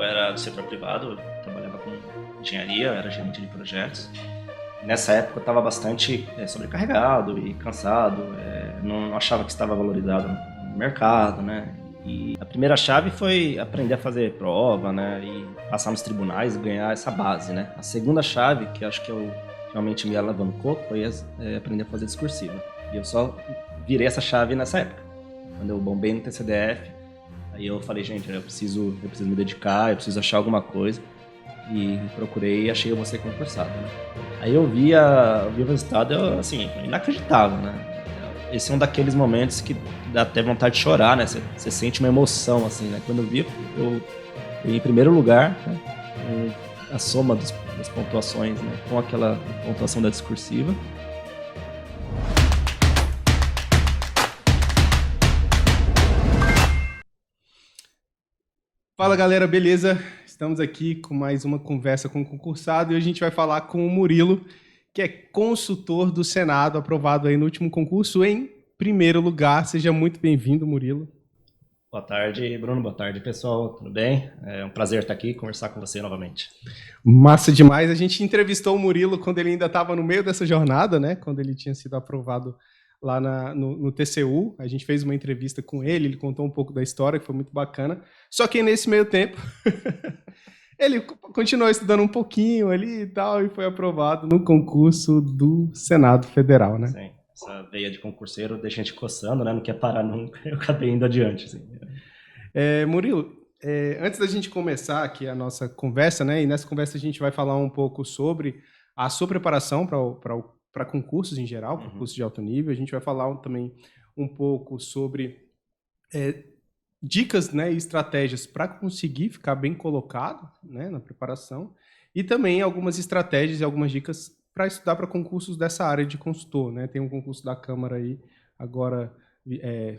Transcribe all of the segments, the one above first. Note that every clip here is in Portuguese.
era do setor privado, eu trabalhava com engenharia, eu era gerente de projetos. Nessa época eu estava bastante sobrecarregado e cansado, não achava que estava valorizado no mercado, né? E a primeira chave foi aprender a fazer prova, né? E passar nos tribunais e ganhar essa base, né? A segunda chave, que acho que eu realmente me alavancou, foi aprender a fazer discursiva. E eu só virei essa chave nessa época. Quando eu bombei no TCDF, aí eu falei, gente, eu preciso me dedicar, eu preciso achar alguma coisa. E procurei e achei eu vou ser concursado, né? Aí eu vi o resultado, assim, inacreditável, né? Esse é um daqueles momentos que dá até vontade de chorar, né? Você sente uma emoção, assim, né? Quando eu vi, eu em primeiro lugar, né? A soma das pontuações, né? Com aquela pontuação da discursiva. Fala galera, beleza? Estamos aqui com mais uma conversa com o concursado e hoje a gente vai falar com o Murilo, que é consultor do Senado, aprovado aí no último concurso em primeiro lugar. Seja muito bem-vindo, Murilo. Boa tarde, Bruno. Boa tarde, pessoal. Tudo bem? É um prazer estar aqui e conversar com você novamente. Massa demais. A gente entrevistou o Murilo quando ele ainda estava no meio dessa jornada, né? Quando ele tinha sido aprovado lá no TCU. A gente fez uma entrevista com ele, ele contou um pouco da história, que foi muito bacana. Só que nesse meio tempo, ele continuou estudando um pouquinho ali e tal, e foi aprovado no concurso do Senado Federal, né? Sim, essa veia de concurseiro deixa a gente coçando, né? Não quer parar nunca. Eu acabei indo adiante, assim. Murilo, antes da gente começar aqui a nossa conversa, né? E nessa conversa a gente vai falar um pouco sobre a sua preparação para concursos em geral, concursos de alto nível. A gente vai falar também um pouco sobre dicas, né, e estratégias para conseguir ficar bem colocado, né, na preparação, e também algumas estratégias e algumas dicas para estudar para concursos dessa área de consultor, né? Tem um concurso da Câmara aí agora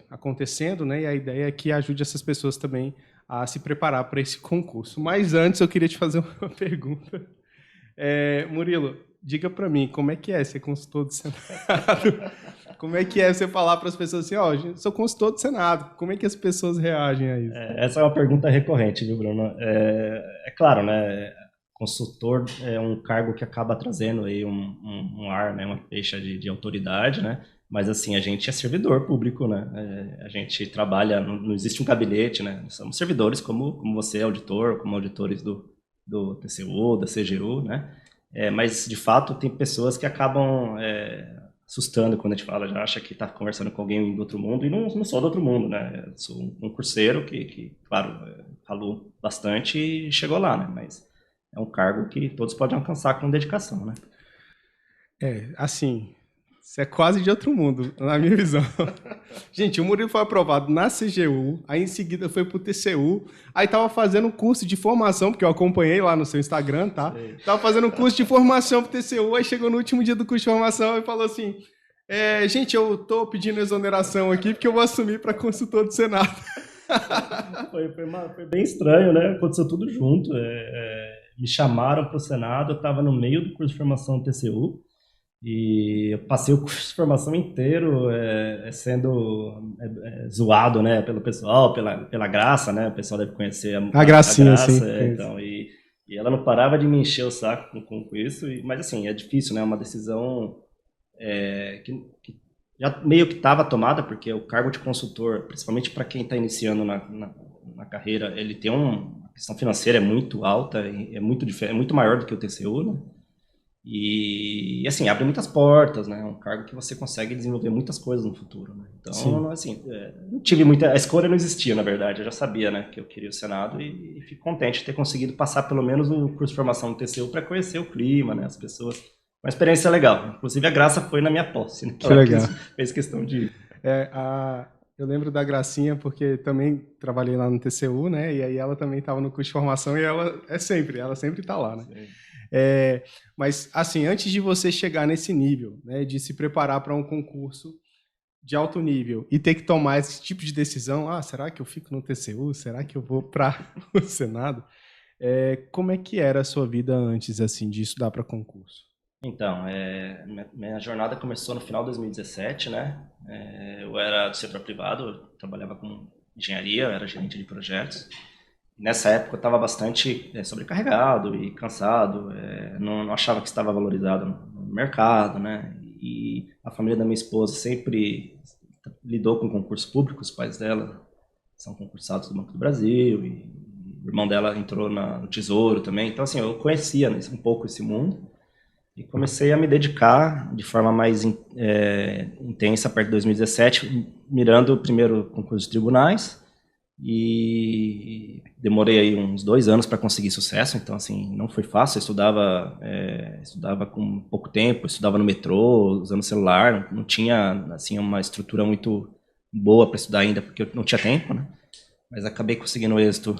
acontecendo, né? E a ideia é que ajude essas pessoas também a se preparar para esse concurso. Mas antes eu queria te fazer uma pergunta. Murilo, diga para mim, como é que é ser consultor do Senado? Como é que é você falar para as pessoas assim, sou consultor do Senado, como é que as pessoas reagem a isso? Essa é uma pergunta recorrente, viu, Bruno? É claro, né? Consultor é um cargo que acaba trazendo aí um ar, né? Uma feixa de autoridade, né? Mas, assim, a gente é servidor público, né? A gente trabalha, não existe um gabinete, né? Somos servidores como você, auditor, como auditores do TCU, da CGU, né? Mas, de fato, tem pessoas que acabam assustando quando a gente fala, já acha que está conversando com alguém do outro mundo, e não sou do outro mundo, né? Eu sou um concurseiro que claro, falou bastante e chegou lá, né? Mas é um cargo que todos podem alcançar com dedicação, né? Assim, isso é quase de outro mundo, na minha visão. Gente, o Murilo foi aprovado na CGU, aí em seguida foi pro TCU, aí tava fazendo um curso de formação, porque eu acompanhei lá no seu Instagram, tá? Sei. Tava fazendo um curso de formação pro TCU, aí chegou no último dia do curso de formação e falou assim, gente, eu tô pedindo exoneração aqui porque eu vou assumir para consultor do Senado. Foi bem estranho, né? Aconteceu tudo junto. Me chamaram para o Senado, eu estava no meio do curso de formação do TCU, e eu passei o curso de formação inteiro sendo zoado, né, pelo pessoal, pela Graça, né? O pessoal deve conhecer A gracinha, Graça, sim. então, e ela não parava de me encher o saco com isso, mas assim, é difícil, né? É uma decisão que já meio que estava tomada, porque o cargo de consultor, principalmente para quem está iniciando na carreira, ele tem uma questão financeira muito alta, é muito maior do que o TCU, né? E assim, abre muitas portas, né? É um cargo que você consegue desenvolver muitas coisas no futuro, né? Então, Sim. assim, não tive muita... A escolha não existia, na verdade. Eu já sabia, né, que eu queria o Senado e fico contente de ter conseguido passar pelo menos o curso de formação do TCU para conhecer o clima, né, as pessoas. Uma experiência legal. Inclusive, a Graça foi na minha posse, né? Que legal. Fez questão de ir. Eu lembro da Gracinha porque também trabalhei lá no TCU, né? E aí ela também estava no curso de formação e ela sempre está lá, né? Mas, assim, antes de você chegar nesse nível, né, de se preparar para um concurso de alto nível e ter que tomar esse tipo de decisão, será que eu fico no TCU? Será que eu vou para o Senado? Como é que era a sua vida antes, assim, de estudar para concurso? Então, minha jornada começou no final de 2017, né? Eu era do setor privado, eu trabalhava com engenharia, eu era gerente de projetos. Nessa época eu estava bastante sobrecarregado e cansado, não achava que estava valorizado no mercado, né? E a família da minha esposa sempre lidou com concurso público, os pais dela são concursados do Banco do Brasil, e o irmão dela entrou no Tesouro também. Então, assim, eu conhecia, né, um pouco esse mundo e comecei a me dedicar de forma mais intensa a partir de 2017, mirando o primeiro concurso de tribunais, e demorei aí uns 2 anos para conseguir sucesso. Então, assim, não foi fácil. Eu estudava com pouco tempo, estudava no metrô, usando celular, não tinha assim uma estrutura muito boa para estudar ainda, porque eu não tinha tempo, né? Mas acabei conseguindo êxito.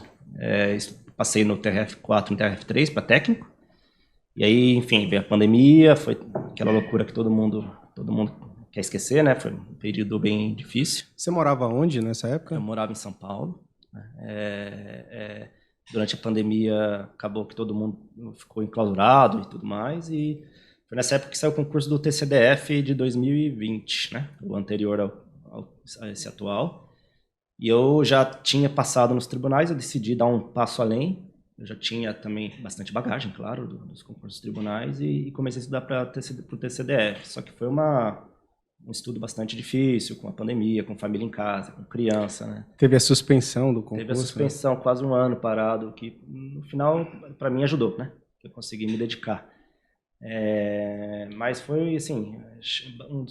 Passei no TRF4 e no TRF3 para técnico. E aí, enfim, veio a pandemia, foi aquela loucura que todo mundo quer esquecer, né? Foi um período bem difícil. Você morava onde nessa época? Eu morava em São Paulo. Durante a pandemia, acabou que todo mundo ficou enclausurado e tudo mais. E foi nessa época que saiu o concurso do TCDF de 2020, né? O anterior a esse atual. E eu já tinha passado nos tribunais, eu decidi dar um passo além. Eu já tinha também bastante bagagem, claro, dos concursos tribunais, e comecei a estudar para o TCDF. Só que foi um estudo bastante difícil, com a pandemia, com família em casa, com criança, né? Teve a suspensão do concurso? Teve a suspensão, né? Quase 1 ano parado, que no final, para mim, ajudou, né? Eu consegui me dedicar. Mas foi, assim, um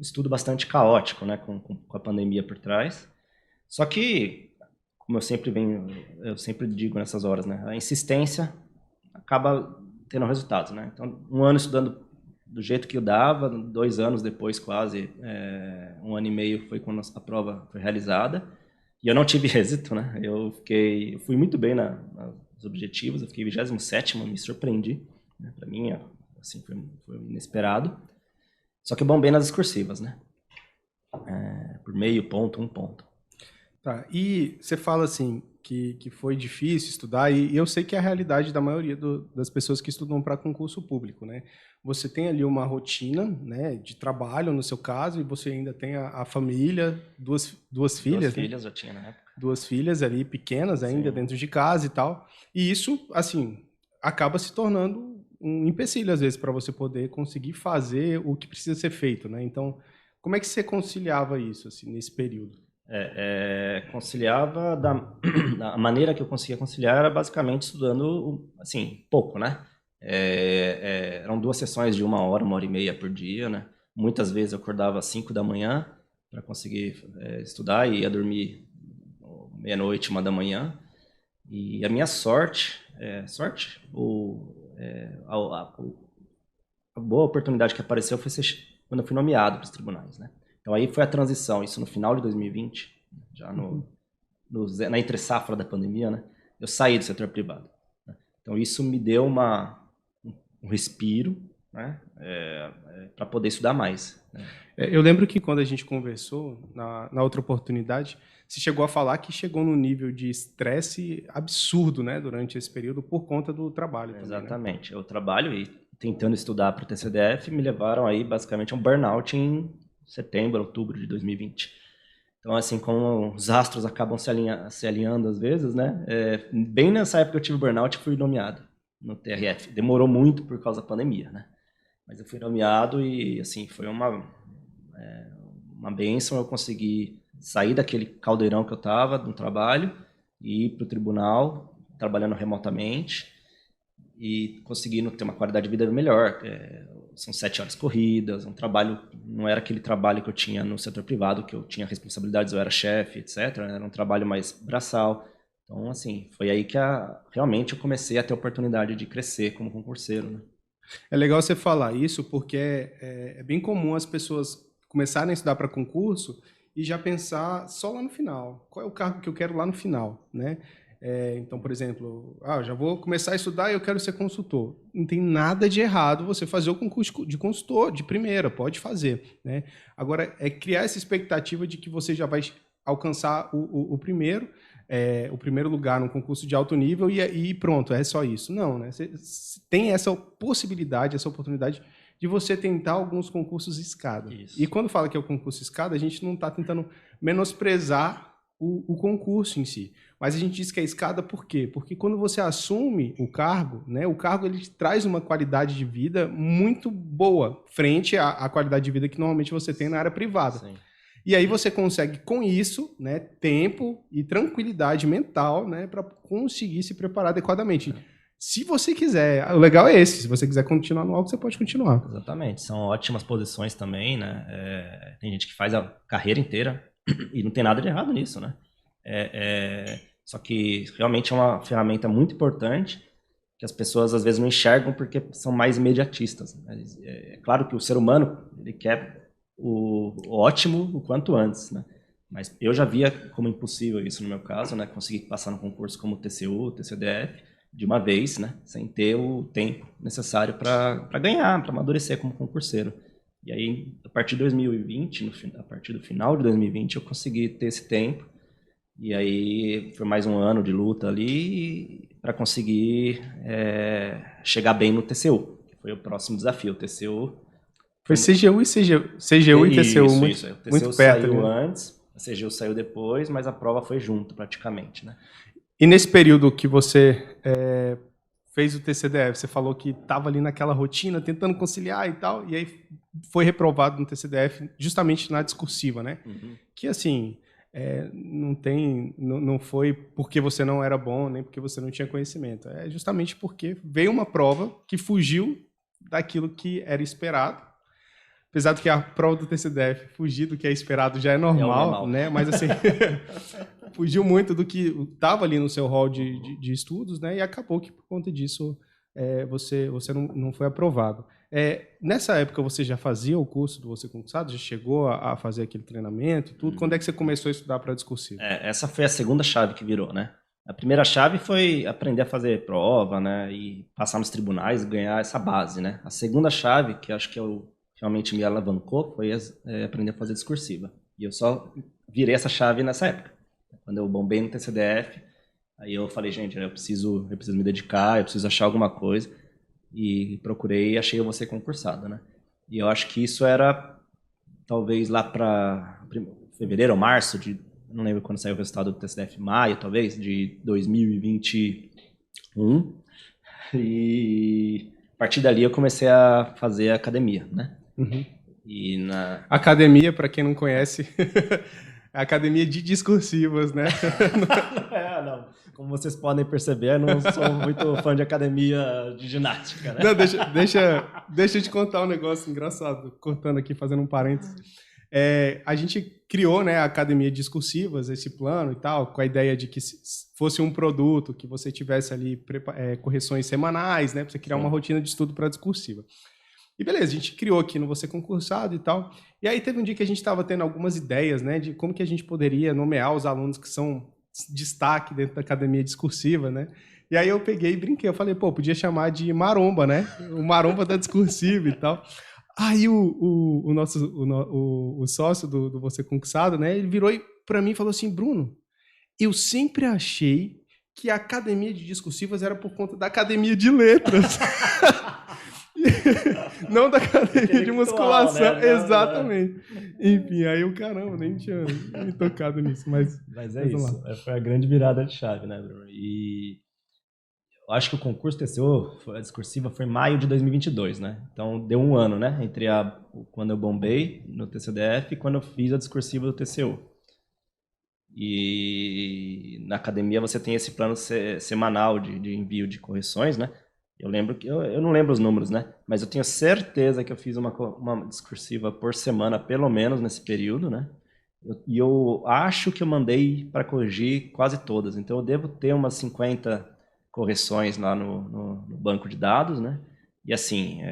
estudo bastante caótico, né? Com a pandemia por trás. Só que, como eu sempre digo nessas horas, né? A insistência acaba tendo resultados, né? Então, 1 ano estudando do jeito que eu dava, 2 anos depois, quase, 1 ano e meio foi quando a prova foi realizada. E eu não tive êxito, né? Eu fui muito bem nos objetivos, eu fiquei 27º, me surpreendi, né? Para mim, assim, foi inesperado. Só que bombei nas excursivas, né? Por meio ponto, 1 ponto. Tá, e você fala assim que foi difícil estudar, e eu sei que é a realidade da maioria das pessoas que estudam para concurso público, né? Você tem ali uma rotina, né, de trabalho, no seu caso, e você ainda tem a família, duas filhas, 2 filhas, né? Eu tinha na época. 2 filhas ali, pequenas ainda, sim, dentro de casa e tal. E isso, assim, acaba se tornando um empecilho, às vezes, para você poder conseguir fazer o que precisa ser feito, né? Então, como é que você conciliava isso, assim, nesse período? Conciliava da maneira que eu conseguia conciliar era basicamente estudando, assim, pouco, né? Eram 2 sessões de 1 hora, 1h30 por dia, né? Muitas vezes eu acordava às 5 da manhã para conseguir estudar e ia dormir meia-noite, 1 da manhã. E a minha sorte, a boa oportunidade que apareceu foi quando eu fui nomeado para os tribunais, né? Então aí foi a transição, isso no final de 2020, já na entre-safra da pandemia, né? Eu saí do setor privado, né? Então isso me deu um respiro, né? Para poder estudar mais, né? Eu lembro que quando a gente conversou, na outra oportunidade, você chegou a falar que chegou num nível de estresse absurdo, né, durante esse período por conta do trabalho também, exatamente, né? Eu trabalho e tentando estudar para o TCDF me levaram aí basicamente a um burnout em setembro, outubro de 2020. Então, assim, como os astros acabam se alinhando às vezes, né? Bem nessa época eu tive burnout e fui nomeado no TRF. Demorou muito por causa da pandemia, né? Mas eu fui nomeado e, assim, foi uma bênção. Eu consegui sair daquele caldeirão que eu estava no trabalho e ir para o tribunal, trabalhando remotamente e conseguindo ter uma qualidade de vida melhor. São 7 horas corridas, um trabalho, não era aquele trabalho que eu tinha no setor privado, que eu tinha responsabilidades, eu era chefe, etc. Era um trabalho mais braçal. Então, assim, foi aí que realmente eu comecei a ter a oportunidade de crescer como concurseiro, né? É legal você falar isso, porque é bem comum as pessoas começarem a estudar para concurso e já pensar só lá no final. Qual é o cargo que eu quero lá no final, né? Então, por exemplo, já vou começar a estudar e eu quero ser consultor. Não tem nada de errado você fazer o concurso de consultor de primeira, pode fazer, né? Agora, criar essa expectativa de que você já vai alcançar o primeiro lugar num concurso de alto nível e pronto, é só isso. Não, né? Você tem essa possibilidade, essa oportunidade de você tentar alguns concursos escada. Isso. E quando fala que é o concurso escada, a gente não está tentando menosprezar o concurso em si. Mas a gente diz que é escada por quê? Porque quando você assume o cargo, né, o cargo ele te traz uma qualidade de vida muito boa frente à qualidade de vida que normalmente você tem na área privada. Sim. E aí você consegue, com isso, né, tempo e tranquilidade mental, né, para conseguir se preparar adequadamente. Se você quiser, o legal é esse, se você quiser continuar no algo, você pode continuar. Exatamente, são ótimas posições também, né? Tem gente que faz a carreira inteira e não tem nada de errado nisso, né? Só que realmente é uma ferramenta muito importante que as pessoas às vezes não enxergam porque são mais imediatistas. Mas é claro que o ser humano ele quer o ótimo o quanto antes, né? Mas eu já via como impossível isso no meu caso, né? Conseguir passar no concurso como TCU, TCDF, de uma vez, né? Sem ter o tempo necessário para ganhar, para amadurecer como concurseiro. E aí, a partir de 2020, a partir do final de 2020, eu consegui ter esse tempo. E aí, foi mais um ano de luta ali para conseguir chegar bem no TCU, que foi o próximo desafio. O TCU... Foi CGU e TCU, isso. O TCU muito perto. Saiu né? antes, a CGU saiu depois, mas a prova foi junto, praticamente, né? E nesse período que você fez o TCDF, você falou que estava ali naquela rotina, tentando conciliar e tal, e aí foi reprovado no TCDF justamente na discursiva, né? Uhum. Que assim, não foi porque você não era bom, nem porque você não tinha conhecimento. É justamente porque veio uma prova que fugiu daquilo que era esperado. Apesar de que a prova do TCDF fugir do que é esperado já é normal. Né? Mas assim, fugiu muito do que estava ali no seu hall de estudos, né? E acabou que por conta disso você não foi aprovado. Nessa época você já fazia o curso do Você Concursado? Já chegou a fazer aquele treinamento e tudo? Quando é que você começou a estudar para discursivo? Essa foi a segunda chave que virou, né? A primeira chave foi aprender a fazer prova, né? E passar nos tribunais e ganhar essa base, né? A segunda chave, que acho que realmente me alavancou, foi aprender a fazer discursiva. E eu só virei essa chave nessa época. Quando eu bombei no TCDF, aí eu falei, gente, eu preciso me dedicar, eu preciso achar alguma coisa. E procurei e achei eu vou ser concursado, né? E eu acho que isso era, talvez, lá para fevereiro ou março, não lembro quando saiu o resultado do TCDF, maio, talvez, de 2021. E a partir dali eu comecei a fazer academia, né? Uhum. E Academia, para quem não conhece, é a academia de discursivas, né? não. Como vocês podem perceber, não sou muito fã de academia de ginástica, né? Não, deixa eu te contar um negócio engraçado, cortando aqui, fazendo um parênteses. A gente criou, né, a academia de discursivas, esse plano e tal, com a ideia de que fosse um produto, que você tivesse ali correções semanais, né, para você criar uma rotina de estudo para discursiva. E beleza, a gente criou aqui no Você Concursado e tal. E aí teve um dia que a gente estava tendo algumas ideias, né, de como que a gente poderia nomear os alunos que são destaque dentro da academia discursiva, né? E aí eu peguei e brinquei, eu falei, podia chamar de maromba, né? O maromba da discursiva e tal. Aí o sócio do Você Concursado, né, ele virou para mim e falou assim, Bruno, eu sempre achei que a academia de discursivas era por conta da academia de letras. Não da academia de musculação, né? Exatamente. Enfim, aí caramba, nem tinha me tocado nisso, mas é isso. Foi a grande virada de chave, né, Bruno? E eu acho que o concurso TCU, a discursiva, foi em maio de 2022, né? Então deu um ano, né? Entre quando eu bombei no TCDF e quando eu fiz a discursiva do TCU. E na academia você tem esse plano semanal de envio de correções, né? Eu lembro que eu não lembro os números, né? Mas eu tenho certeza que eu fiz uma discursiva por semana, pelo menos nesse período, né? E eu acho que eu mandei para corrigir quase todas. Então eu devo ter umas 50 correções lá no banco de dados, né? E assim,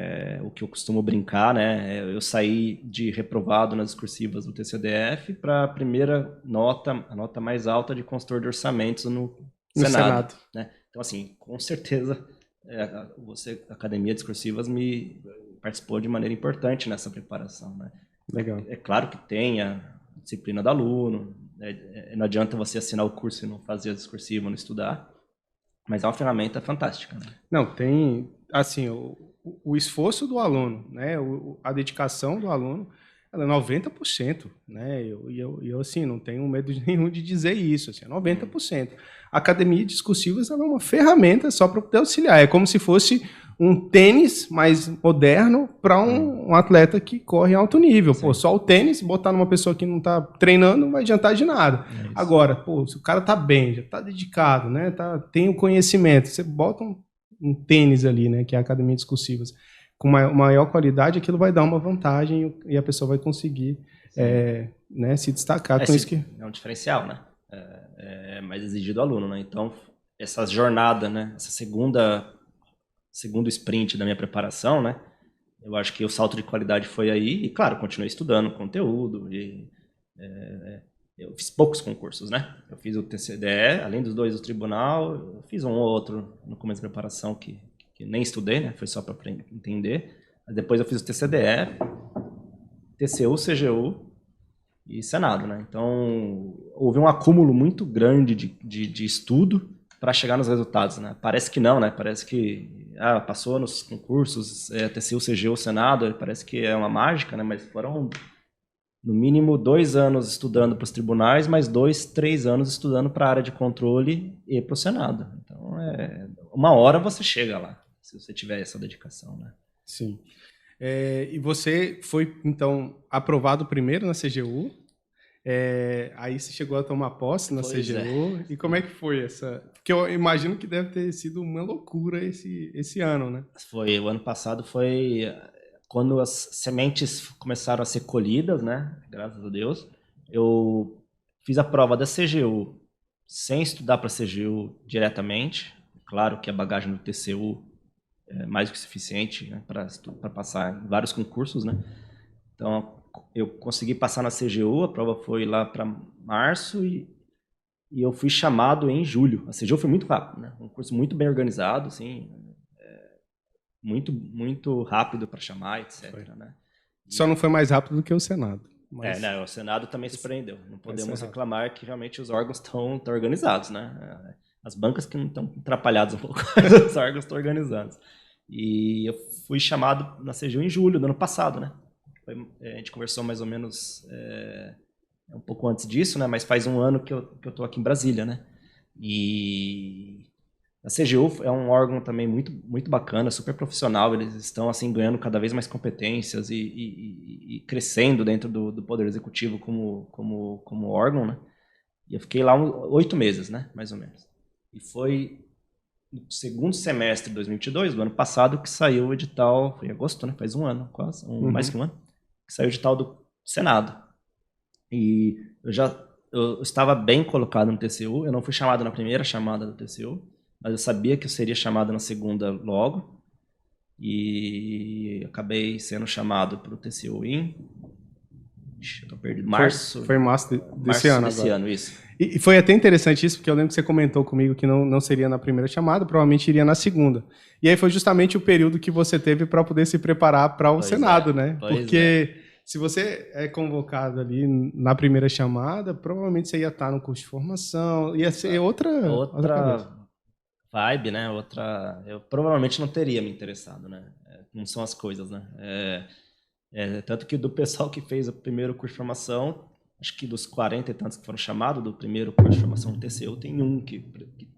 o que eu costumo brincar, né? Eu saí de reprovado nas discursivas do TCDF para a primeira nota, a nota mais alta de consultor de orçamentos no Senado. Né? Então assim, com certeza a Academia Discursivas me participou de maneira importante nessa preparação, né? Legal. É claro que tem a disciplina do aluno, não adianta você assinar o curso e não fazer a discursiva, não estudar, mas é uma ferramenta fantástica, né? Não, tem, assim, o esforço do aluno, né? A dedicação do aluno, Ela é 90%, né? Eu assim, não tenho medo nenhum de dizer isso, assim, é 90%. A academia discursivas ela é uma ferramenta só para poder auxiliar. É como se fosse um tênis mais moderno para um atleta que corre em alto nível. Pô, só o tênis, botar numa pessoa que não está treinando, não vai adiantar de nada. Agora, pô, se o cara tá bem, já tá dedicado, né? Tem o conhecimento, você bota um tênis ali, né? Que é a academia discursivas com maior qualidade, aquilo vai dar uma vantagem e a pessoa vai conseguir né, se destacar com isso que... É um diferencial, né? É mais exigido do aluno, né? Então, essa jornada, né? Essa segundo sprint da minha preparação, né? Eu acho que o salto de qualidade foi aí. E, claro, continuei estudando conteúdo. Eu fiz poucos concursos, né? Eu fiz o TCDE, além dos 2 do tribunal. Eu fiz um ou outro no começo da preparação que nem estudei, né? Foi só para entender. Mas depois eu fiz o TCDE, TCU, CGU e Senado, né? Então, houve um acúmulo muito grande de estudo para chegar nos resultados, né? Parece que não, né? Parece que passou nos concursos, TCU, CGU, Senado, parece que é uma mágica, né? Mas foram, no mínimo, 2 anos estudando para os tribunais, mais 2, 3 anos estudando para a área de controle e para o Senado. Então, uma hora você chega lá, se você tiver essa dedicação, né? Sim. E você foi, então, aprovado primeiro na CGU, aí você chegou a tomar posse na CGU, e como é que foi essa... Porque eu imagino que deve ter sido uma loucura esse ano, né? Foi, o ano passado foi quando as sementes começaram a ser colhidas, né? Graças a Deus. Eu fiz a prova da CGU sem estudar para a CGU diretamente. Claro que a bagagem do TCU é mais do que suficiente, né, para passar em vários concursos, né? Então, eu consegui passar na CGU, a prova foi lá para março e eu fui chamado em julho. A CGU foi muito rápido, né? Um curso muito bem organizado, assim, muito, muito rápido para chamar, etc. Né? Só não foi mais rápido do que o Senado. Mas... o Senado também surpreendeu. Não podemos reclamar que realmente os órgãos estão organizados, né? As bancas que não estão atrapalhadas um pouco, mas os órgãos estão organizados. E eu fui chamado na CGU em julho do ano passado, né? A gente conversou mais ou menos um pouco antes disso, né? Mas faz um ano que eu estou aqui em Brasília, né? E a CGU é um órgão também muito, muito bacana, super profissional. Eles estão assim ganhando cada vez mais competências e crescendo dentro do Poder Executivo como órgão, né? E eu fiquei lá 8 meses, né? Mais ou menos. E foi no segundo semestre de 2022, do ano passado, que saiu o edital, foi em agosto, né? Faz um ano, quase, mais que um ano, que saiu o edital do Senado. E eu estava bem colocado no TCU, eu não fui chamado na primeira chamada do TCU, mas eu sabia que eu seria chamado na segunda logo, e acabei sendo chamado para o TCU em... eu tô perdido. Março. Foi em março desse ano. Desse ano, isso. E foi até interessante isso, porque eu lembro que você comentou comigo que não seria na primeira chamada, provavelmente iria na segunda. E aí foi justamente o período que você teve para poder se preparar para o Senado, né? Porque se você é convocado ali na primeira chamada, provavelmente você ia estar no curso de formação, ia ser outra vibe, né? Eu provavelmente não teria me interessado, né? Não são as coisas, né? Tanto que do pessoal que fez o primeiro curso de formação, acho que dos 40 e tantos que foram chamados do primeiro curso de formação do TCU, tem um que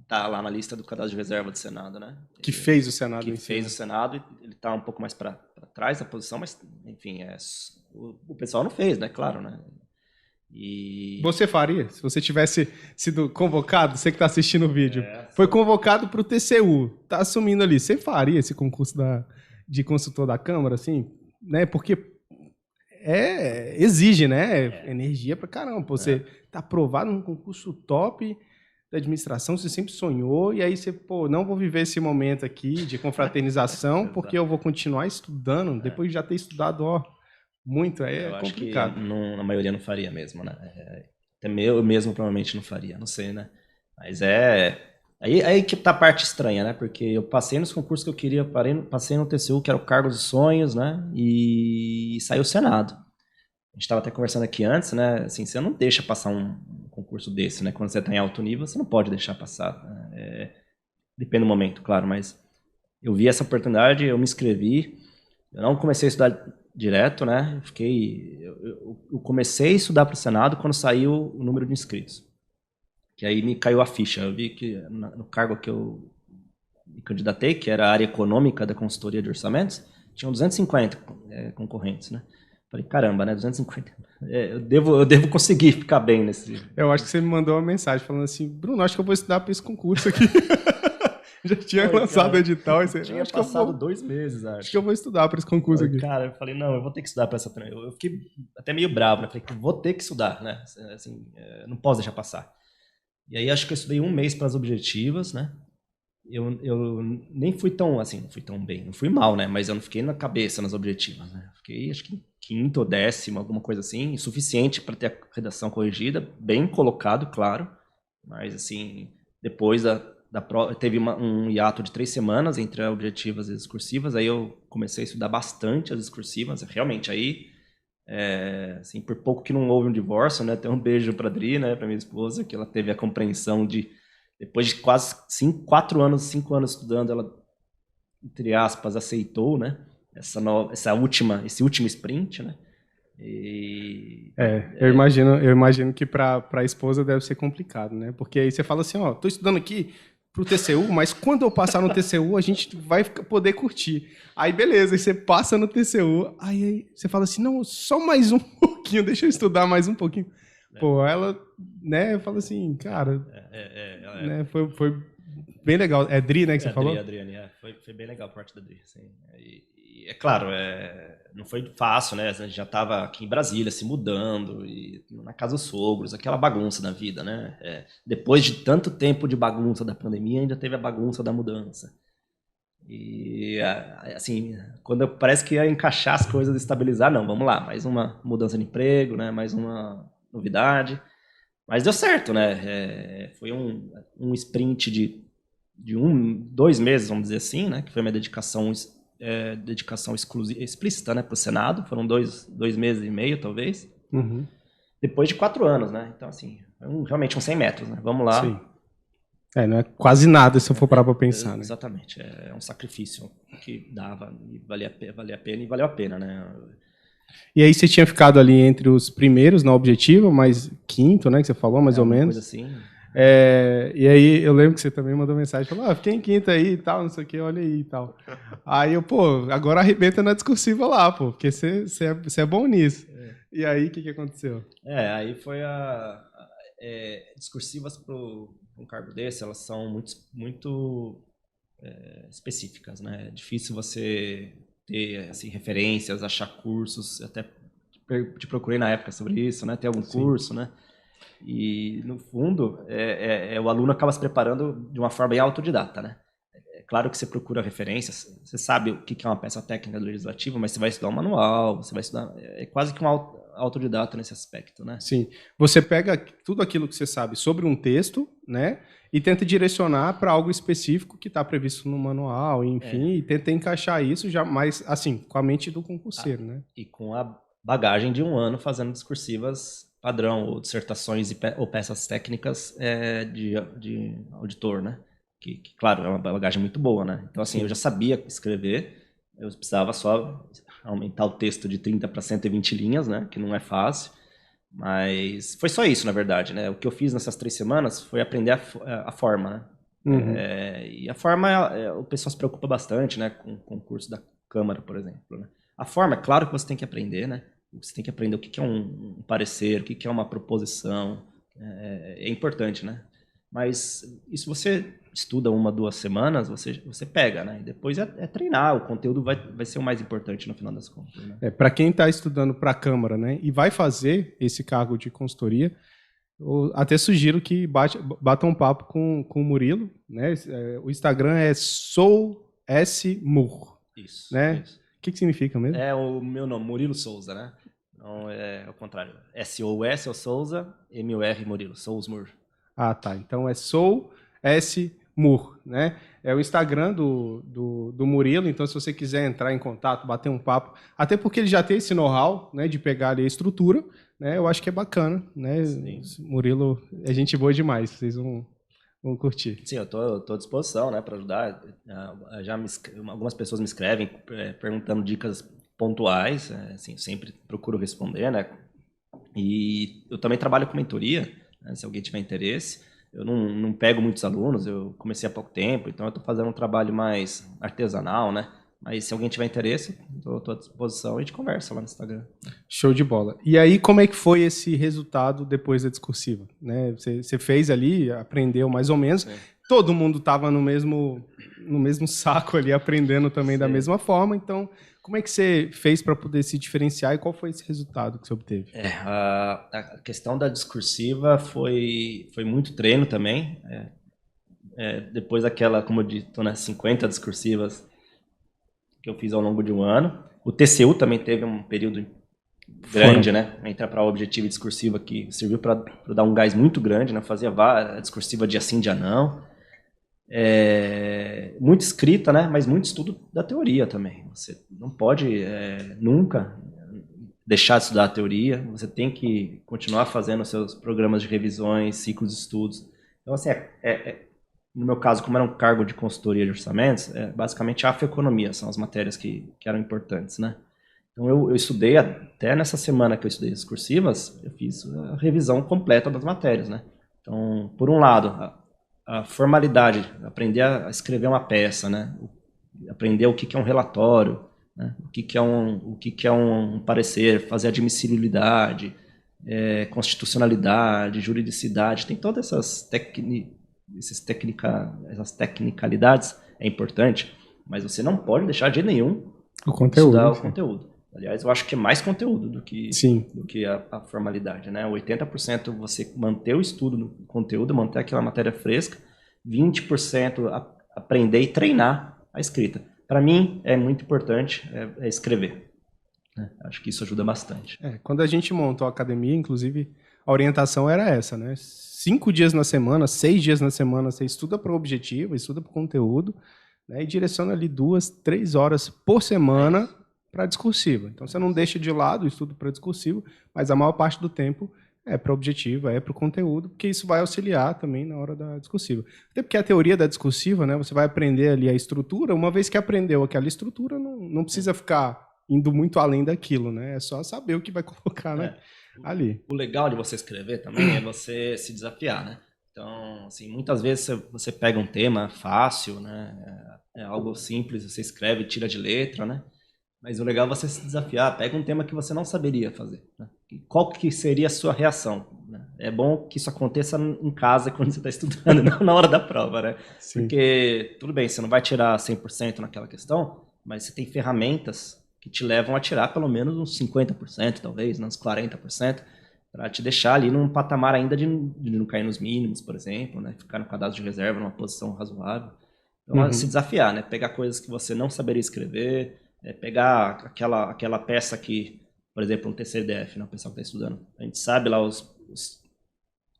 está lá na lista do cadastro de reserva do Senado, né? Que fez o Senado. Que fez o Senado, e ele está um pouco mais para trás da posição, mas, enfim, o pessoal não fez, né? Claro, né? E... Você faria? Se você tivesse sido convocado, você que está assistindo o vídeo, foi convocado para o TCU, está assumindo ali, você faria esse concurso de consultor da Câmara, assim? Né? Porque exige, né? Energia pra caramba. Você tá aprovado num concurso top da administração, você sempre sonhou, e aí você, não vou viver esse momento aqui de confraternização, porque eu vou continuar estudando, depois de já ter estudado, muito, eu complicado. Acho que a maioria não faria mesmo, né? Até eu mesmo provavelmente não faria, não sei, né? Mas aí que tá a parte estranha, né? Porque eu passei nos concursos que eu queria, passei no TCU, que era o cargo dos sonhos, né? E saiu o Senado. A gente estava até conversando aqui antes, né? Assim, você não deixa passar um concurso desse, né? Quando você está em alto nível, você não pode deixar passar. Depende do momento, claro, mas eu vi essa oportunidade, eu me inscrevi. Eu não comecei a estudar direto, né? Eu comecei a estudar para o Senado quando saiu o número de inscritos. Que aí me caiu a ficha. Eu vi que no cargo que eu me candidatei, que era a área econômica da consultoria de orçamentos, tinham 250 concorrentes, né? Falei, caramba, né? 250. Eu devo conseguir ficar bem nesse. Eu acho que você me mandou uma mensagem falando assim, Bruno, acho que eu vou estudar para esse concurso aqui. Já tinha lançado o edital. E você, tinha passado 2 meses, acho que eu vou estudar para esse concurso aqui. Cara, eu falei, não, eu vou ter que estudar para essa. Eu fiquei até meio bravo, né? Falei, vou ter que estudar, né? Assim, não posso deixar passar. E aí acho que eu estudei 1 mês para as objetivas, né? Eu nem fui tão, assim, não fui tão bem, não fui mal, né? Mas eu não fiquei na cabeça nas objetivas, né? Fiquei, acho que em 5º ou 10º, alguma coisa assim, suficiente para ter a redação corrigida, bem colocado, claro. Mas, assim, depois da prova, teve um hiato de 3 semanas entre as objetivas e as discursivas, aí eu comecei a estudar bastante as discursivas, realmente, aí, assim, por pouco que não houve um divórcio, né? Até um beijo para a Adri, né? Para minha esposa, que ela teve a compreensão de depois de quase 5 anos estudando, ela, entre aspas, aceitou, né? Esse último sprint, né? Eu imagino que para a esposa deve ser complicado, né? Porque aí você fala assim, ó, tô estudando aqui pro TCU, mas quando eu passar no TCU, a gente vai poder curtir. Aí beleza, aí você passa no TCU, aí você fala assim, não, só mais um pouquinho, deixa eu estudar mais um pouquinho. Pô, ela, né, fala assim, cara, né, foi bem legal. É Dri, né, que você falou? Adriane, foi bem legal a parte da Dri, assim. E é claro, não foi fácil, né, a gente já estava aqui em Brasília, se mudando, e na casa dos sogros, aquela bagunça da vida, né, depois de tanto tempo de bagunça da pandemia, ainda teve a bagunça da mudança. E, assim, quando parece que ia encaixar as coisas, estabilizar, não, vamos lá, mais uma mudança de emprego, né, mais uma novidade, mas deu certo, né? Foi um sprint de 2 meses, vamos dizer assim, né? Que foi minha dedicação exclusiva, explícita, né? Para o Senado, foram 2 meses e meio, talvez. Uhum. Depois de 4 anos, né? Então, assim, realmente uns 100 metros, né? Vamos lá. Sim. Não é quase nada se eu for parar para pensar, né? Exatamente, é um sacrifício que dava e valia a pena e valeu a pena, né? E aí você tinha ficado ali entre os primeiros na objetiva, mas 5º, né, que você falou, mais ou menos. Coisa assim. E aí eu lembro que você também mandou mensagem, falou, fiquei em 5º aí e tal, não sei o que, olha aí e tal. Aí eu, pô, agora arrebenta na discursiva lá, pô, porque você é bom nisso. E aí, o que aconteceu? Aí foi discursivas para um cargo desse, elas são muito específicas, né? É difícil você ter assim, referências, achar cursos, até te procurei na época sobre isso, né? Ter algum curso, né? E, no fundo, o aluno acaba se preparando de uma forma bem autodidata, né? É claro que você procura referências, você sabe o que é uma peça técnica do legislativo, mas você vai estudar um manual, você vai estudar... É quase que um autodidata nesse aspecto, né? Sim. Você pega tudo aquilo que você sabe sobre um texto, né? E tenta direcionar para algo específico que está previsto no manual, enfim, e tenta encaixar isso já mais, assim, com a mente do concurseiro, né? E com a bagagem de 1 ano fazendo discursivas padrão, ou dissertações ou peças técnicas de auditor, né? Que, claro, é uma bagagem muito boa, né? Então, assim, eu já sabia escrever, eu precisava só aumentar o texto de 30 para 120 linhas, né? Que não é fácil. Mas foi só isso, na verdade, né? O que eu fiz nessas 3 semanas foi aprender a forma, né? Uhum. E a forma, o pessoal se preocupa bastante, né? Com o concurso da Câmara, por exemplo, né? A forma, é claro que você tem que aprender, né? Você tem que aprender o que é um parecer, o que é uma proposição. É importante, né? Mas isso você estuda 1, 2 semanas, você pega, né? E depois é treinar, o conteúdo vai ser o mais importante no final das contas, né? Para quem está estudando para a Câmara, né, e vai fazer esse cargo de consultoria, eu até sugiro que bata um papo com o Murilo, né? O Instagram é soulsmur. Isso. Né? Isso. O que significa mesmo? É o meu nome, Murilo Souza, né? Então é o contrário. S-O-U-S, Souza, M-U-R, Murilo, Soulsmur. Ah, tá. Então é soulsmur, né? É o Instagram do Murilo, então se você quiser entrar em contato, bater um papo, até porque ele já tem esse know-how, né, de pegar ali a estrutura, né? Eu acho que é bacana, né? Sim. Murilo é gente boa demais, vocês vão curtir. Sim, eu tô à disposição, né, para ajudar. Algumas pessoas me escrevem perguntando dicas pontuais, assim, sempre procuro responder, né? E eu também trabalho com mentoria, né, se alguém tiver interesse. Eu não pego muitos alunos, eu comecei há pouco tempo, então eu estou fazendo um trabalho mais artesanal, né? Mas se alguém tiver interesse, estou à disposição e a gente conversa lá no Instagram. Show de bola. E aí, como é que foi esse resultado depois da discursiva? Né? Você fez ali, aprendeu mais ou menos. Sim. Todo mundo estava no mesmo saco ali, aprendendo também. Sim. Da mesma forma. Então, como é que você fez para poder se diferenciar e qual foi esse resultado que você obteve? A questão da discursiva foi muito treino também. Depois daquela, como eu disse, 50 discursivas que eu fiz ao longo de um ano. O TCU também teve um período grande, né? Entrar para a objetiva discursiva que serviu para dar um gás muito grande, né? Fazia a discursiva dia sim, dia não. Muito escrita, né? Mas muito estudo da teoria também. Você não pode nunca deixar de estudar a teoria. Você tem que continuar fazendo seus programas de revisões, ciclos de estudos. Então, assim, no meu caso, como era um cargo de consultoria de orçamentos, basicamente a afroeconomia são as matérias que eram importantes, né? Então eu estudei, até nessa semana que eu estudei discursivas, eu fiz a revisão completa das matérias, né? Então, por um lado, a formalidade, aprender a escrever uma peça, né? Aprender o que é um relatório, né? O que é um parecer, fazer admissibilidade, constitucionalidade, juridicidade, tem todas essas essas tecnicalidades, é importante, mas você não pode deixar de nenhum estudar o conteúdo. Aliás, eu acho que é mais conteúdo do que a formalidade, né? 80% você manter o estudo do conteúdo, manter aquela matéria fresca, 20% aprender e treinar a escrita. Para mim, é muito importante escrever. Acho que isso ajuda bastante. Quando a gente montou a academia, inclusive, a orientação era essa, né? 5 dias na semana, 6 dias na semana, você estuda para o objetivo, estuda para o conteúdo, né? E direciona ali 2, 3 horas por semana para a discursiva. Então, você não deixa de lado o estudo para discursivo, mas a maior parte do tempo é para o objetivo, é para o conteúdo, porque isso vai auxiliar também na hora da discursiva. Até porque a teoria da discursiva, né? Você vai aprender ali a estrutura, uma vez que aprendeu aquela estrutura, não precisa ficar indo muito além daquilo, né? É só saber o que vai colocar, né? Ali. O legal de você escrever também é você se desafiar, né? Então, assim, muitas vezes você pega um tema fácil, né? É algo simples, você escreve, tira de letra, né? Mas o legal é você se desafiar. Pega um tema que você não saberia fazer, né? Qual que seria a sua reação? Né? É bom que isso aconteça em casa quando você está estudando, não na hora da prova, né? Sim. Porque, tudo bem, você não vai tirar 100% naquela questão, mas você tem ferramentas que te levam a tirar pelo menos uns 50%, talvez, uns 40%, para te deixar ali num patamar ainda de não cair nos mínimos, por exemplo, né? Ficar no cadastro de reserva numa posição razoável. Então, se desafiar, né? Pegar coisas que você não saberia escrever, pegar aquela peça que, por exemplo, um TCDF, né? O pessoal que está estudando, a gente sabe lá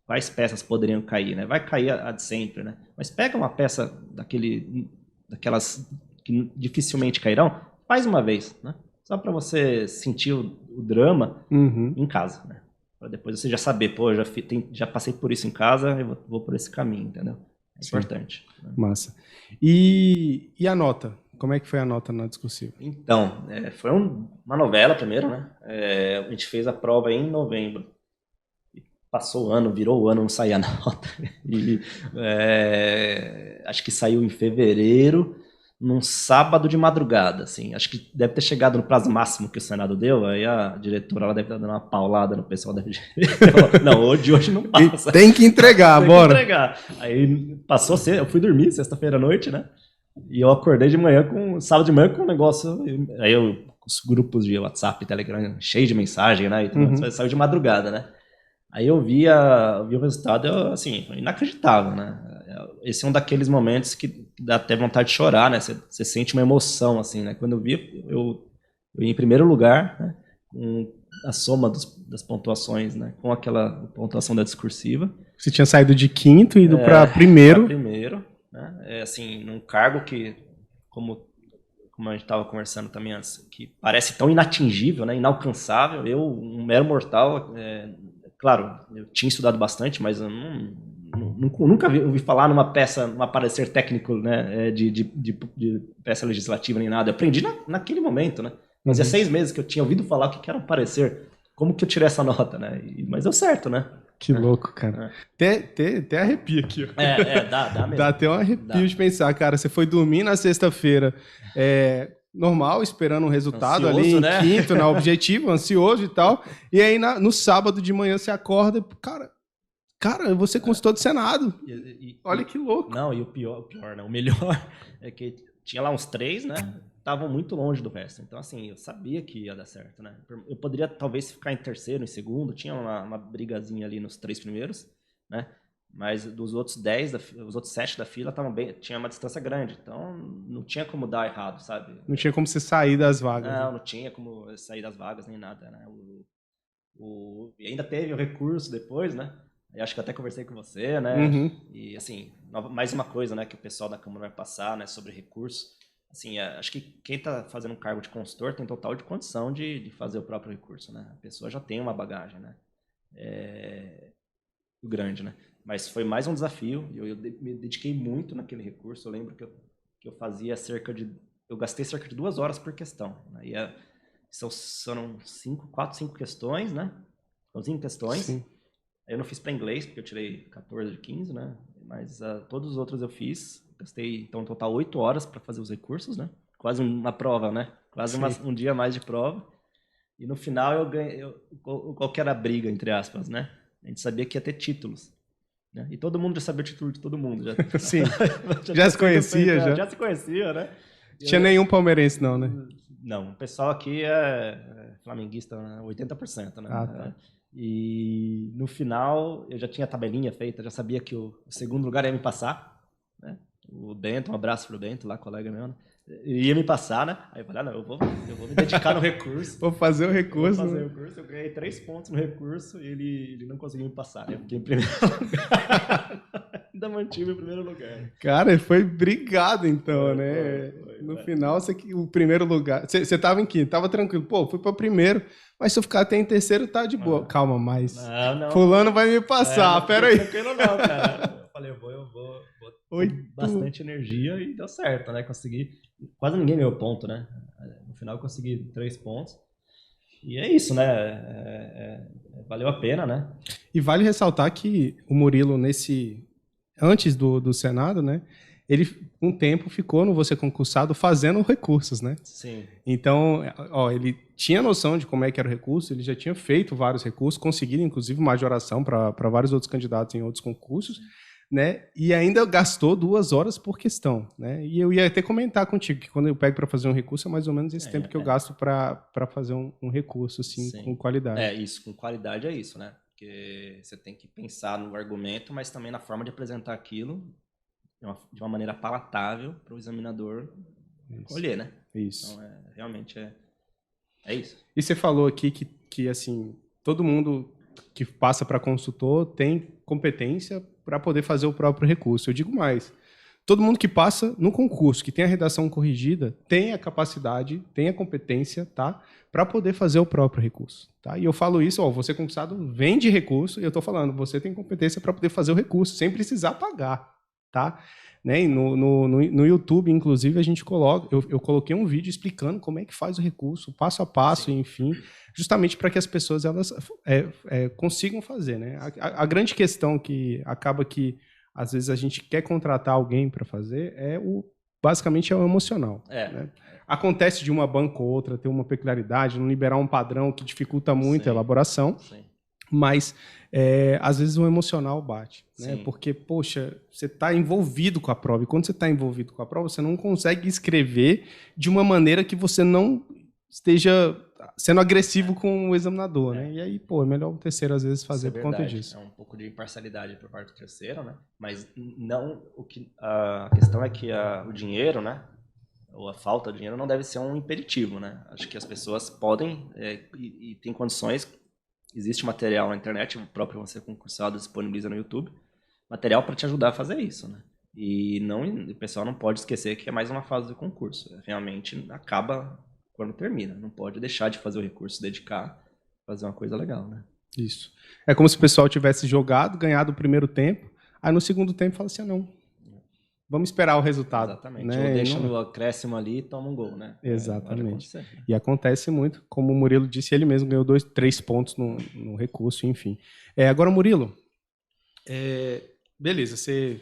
quais peças poderiam cair, né? Vai cair a de sempre, né? Mas pega uma peça daquelas que dificilmente cairão, faz uma vez, né? Só para você sentir o drama em casa, né? Para depois você já saber, pô, já passei por isso em casa, eu vou por esse caminho, entendeu? É importante. Né? Massa. E a nota? Como é que foi a nota na discursiva? Então, foi uma novela primeiro, né? A gente fez a prova em novembro. Passou o ano, virou o ano, não saía a nota. E, acho que saiu em fevereiro, num sábado de madrugada, assim. Acho que deve ter chegado no prazo máximo que o Senado deu, aí a diretora ela deve estar dando uma paulada no pessoal da não, hoje não passa. Tem que entregar, bora. Tem que entregar. Aí passou, eu fui dormir sexta-feira à noite, né? E eu acordei de manhã, sábado de manhã com um negócio, aí os grupos de WhatsApp e Telegram cheios de mensagem, né? E saiu de madrugada, né? Aí eu vi o resultado, assim, inacreditável, né? Esse é um daqueles momentos que dá até vontade de chorar, né? Você sente uma emoção, assim, né? Quando eu vi, eu em primeiro lugar, né? Com a soma das pontuações, né? Com aquela pontuação da discursiva. Você tinha saído de quinto e ido para primeiro. Né? Assim, num cargo que, como a gente estava conversando também antes, que parece tão inatingível, né? Inalcançável. Eu, um mero mortal, claro, eu tinha estudado bastante, mas eu nunca ouvi falar numa peça, num parecer técnico, né, de peça legislativa nem nada. Eu aprendi naquele momento, né? Fazia 6 meses que eu tinha ouvido falar o que era um parecer. Como que eu tirei essa nota, né? Mas deu certo, né? Que louco, cara. Até arrepio aqui, ó. Dá mesmo. Dá até um arrepio de pensar, cara. Você foi dormir na sexta-feira normal, esperando um resultado Ansioso, ali em né? quinto, na objetivo, ansioso e tal. E aí no sábado de manhã você acorda, cara, você consultor do Senado. Olha que louco. Não, e o pior, né? O melhor é que tinha lá uns 3, né? Estavam muito longe do resto. Então, assim, eu sabia que ia dar certo, né? Eu poderia, talvez, ficar em terceiro, em segundo. Tinha uma brigazinha ali nos 3 primeiros, né? Mas dos outros 10, os outros 7 da fila tinha uma distância grande. Então, não tinha como dar errado, sabe? Não tinha como você sair das vagas. Não tinha como sair das vagas, nem nada, né? E ainda teve o recurso depois, né? Eu acho que eu até conversei com você, né? E, assim, mais uma coisa, né? Que o pessoal da Câmara vai passar, né? Sobre recurso. Assim, acho que quem está fazendo um cargo de consultor tem total de condição de fazer o próprio recurso, né? A pessoa já tem uma bagagem, né? Grande, né? Mas foi mais um desafio. Eu me dediquei muito naquele recurso. Eu lembro que eu fazia eu gastei cerca de 2 horas por questão. Né? Foram 4, 5 questões, né? São 5 questões. Sim. Eu não fiz para inglês, porque eu tirei 14 de 15, né? Mas todos os outros eu fiz. Gastei, então, no total 8 horas para fazer os recursos, né? Quase uma prova, né? Quase um dia a mais de prova. E no final eu ganhei... Qual que era a briga, entre aspas, né? A gente sabia que ia ter títulos. Né? E todo mundo já sabia o título de todo mundo. Sim. já se conhecia, já. Já se conhecia, né? Tinha nenhum palmeirense, não, né? Não, o pessoal aqui é flamenguista, né? 80%, né? Tá. E no final eu já tinha a tabelinha feita, já sabia que o segundo lugar ia me passar, né? O Bento, um abraço pro Bento, lá, colega meu, né? Ia me passar, né? Aí eu falei, não, eu vou me dedicar no recurso. Vou fazer o recurso. Eu ganhei 3 pontos no recurso e ele não conseguiu me passar, né? Eu fiquei em primeiro lugar. Ainda mantive o primeiro lugar. Cara, foi brigado então, né? No final, o primeiro lugar... Você tava em quinto, tava tranquilo. Pô, fui pra primeiro, mas se eu ficar até em terceiro, tá de boa. Calma, mas não. Fulano vai me passar, peraí. Tranquilo não, cara. Eu falei, eu vou bastante energia e deu certo, né? Consegui. Quase ninguém ganhou ponto, né? No final eu consegui 3 pontos. E é isso, né? Valeu a pena, né? E vale ressaltar que o Murilo, antes do Senado, né? Ele, um tempo, ficou no Você Concursado fazendo recursos, né? Sim. Então, ele tinha noção de como é que era o recurso, ele já tinha feito vários recursos, conseguido, inclusive, majoração para vários outros candidatos em outros concursos, né? E ainda gastou 2 horas por questão, né? E eu ia até comentar contigo que quando eu pego para fazer um recurso é mais ou menos esse tempo que eu gasto para fazer um recurso assim. Sim. Com qualidade. Isso, com qualidade é isso, né? Porque você tem que pensar no argumento, mas também na forma de apresentar aquilo de uma maneira palatável para o examinador colher, né? Isso. Então, realmente é isso. E você falou aqui que assim, todo mundo que passa para consultor tem competência para poder fazer o próprio recurso. Eu digo mais, todo mundo que passa no concurso, que tem a redação corrigida, tem a capacidade, tem a competência, tá, para poder fazer o próprio recurso. Tá? E eu falo isso, você concursado vende recurso, e eu estou falando, você tem competência para poder fazer o recurso, sem precisar pagar. Tá? Né? E no YouTube, inclusive, a gente eu coloquei um vídeo explicando como é que faz o recurso, passo a passo, enfim, justamente para que as pessoas elas consigam fazer. Né? A grande questão que acaba que, às vezes, a gente quer contratar alguém para fazer basicamente é o emocional. Né? Acontece de uma banca ou outra ter uma peculiaridade, não liberar um padrão que dificulta muito a elaboração. Sim. Mas, às vezes, o emocional bate. Né? Porque, poxa, você está envolvido com a prova. E quando você está envolvido com a prova, você não consegue escrever de uma maneira que você não esteja sendo agressivo com o examinador. Né? E aí, é melhor o terceiro, às vezes, fazer por conta disso. É um pouco de imparcialidade por parte do terceiro, né? Mas não, a questão é que o dinheiro, né? Ou a falta de dinheiro não deve ser um impeditivo. Né? Acho que as pessoas podem e têm condições. Existe material na internet, o próprio Você Concursado disponibiliza no YouTube, material para te ajudar a fazer isso, né? E o pessoal não pode esquecer que é mais uma fase do concurso. Realmente acaba quando termina. Não pode deixar de fazer o recurso, se dedicar, fazer uma coisa legal, né? Isso. É como se o pessoal tivesse jogado, ganhado o primeiro tempo, aí no segundo tempo fala assim, não. vamos esperar o resultado. Exatamente. Né? Ou deixa no acréscimo ali e toma um gol, né? Exatamente. E acontece muito, como o Murilo disse, ele mesmo ganhou 3 pontos no recurso, enfim. Agora, Murilo, beleza, você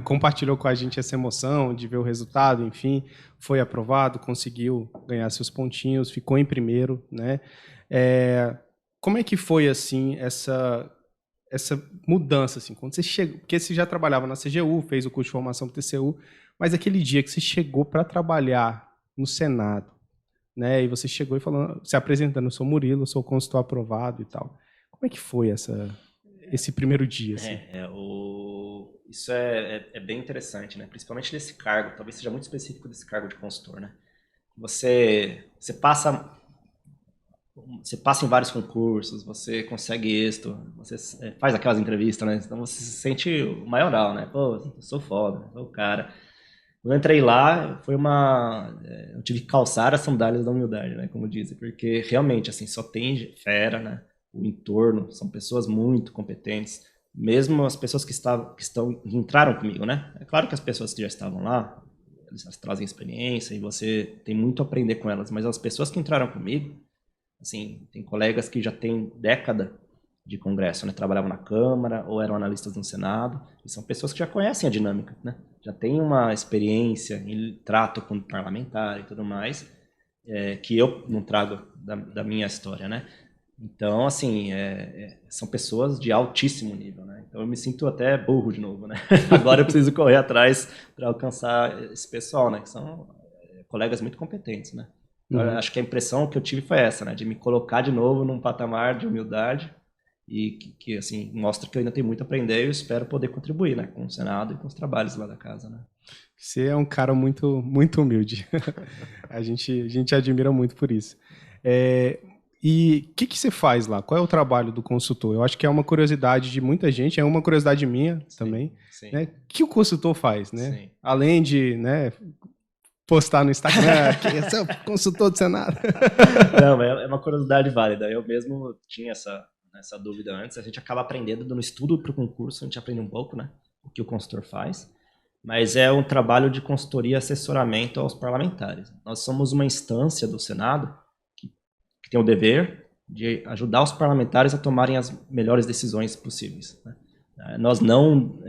compartilhou com a gente essa emoção de ver o resultado, enfim, foi aprovado, conseguiu ganhar seus pontinhos, ficou em primeiro, né? Como é que foi, assim, essa mudança, assim, quando você chegou, porque você já trabalhava na CGU, fez o curso de formação para TCU, mas aquele dia que você chegou para trabalhar no Senado, né, e você chegou e falando, se apresentando, eu sou Murilo, sou consultor aprovado e tal. Como é que foi esse primeiro dia? Assim? Isso é bem interessante, né? Principalmente desse cargo, talvez seja muito específico desse cargo de consultor, né? Você passa em vários concursos, você consegue êxito, você faz aquelas entrevistas, né? Então você se sente o maioral, né? Pô, eu sou foda, sou o cara. Quando eu entrei lá, eu tive que calçar as sandálias da humildade, né? Como dizem, porque realmente, assim, só tem fera, né? O entorno, são pessoas muito competentes, mesmo as pessoas que entraram comigo, né? É claro que as pessoas que já estavam lá, elas trazem experiência e você tem muito a aprender com elas, mas as pessoas que entraram comigo, assim, tem colegas que já têm década de congresso, né? Trabalhavam na Câmara ou eram analistas no Senado, e são pessoas que já conhecem a dinâmica, né? Já têm uma experiência em trato com parlamentar e tudo mais, que eu não trago da minha história, né? Então, assim, são pessoas de altíssimo nível, né? Então eu me sinto até burro de novo, né? Agora eu preciso correr atrás para alcançar esse pessoal, né? Que são colegas muito competentes, né? Então, acho que a impressão que eu tive foi essa, né? De me colocar de novo num patamar de humildade e que assim, mostra que eu ainda tenho muito a aprender e eu espero poder contribuir, né? Com o Senado e com os trabalhos lá da casa, né? Você é um cara muito, muito humilde. a gente admira muito por isso. E o que você faz lá? Qual é o trabalho do consultor? Eu acho que é uma curiosidade de muita gente, é uma curiosidade minha também. Sim. Né? O que o consultor faz, né? Sim. Além de, né, postar no Instagram, que é seu consultor do Senado. Não, é uma curiosidade válida. Eu mesmo tinha essa dúvida antes. A gente acaba aprendendo no estudo para o concurso, a gente aprende um pouco, né? O que o consultor faz. Mas é um trabalho de consultoria e assessoramento aos parlamentares. Nós somos uma instância do Senado que tem o dever de ajudar os parlamentares a tomarem as melhores decisões possíveis, né? Nós não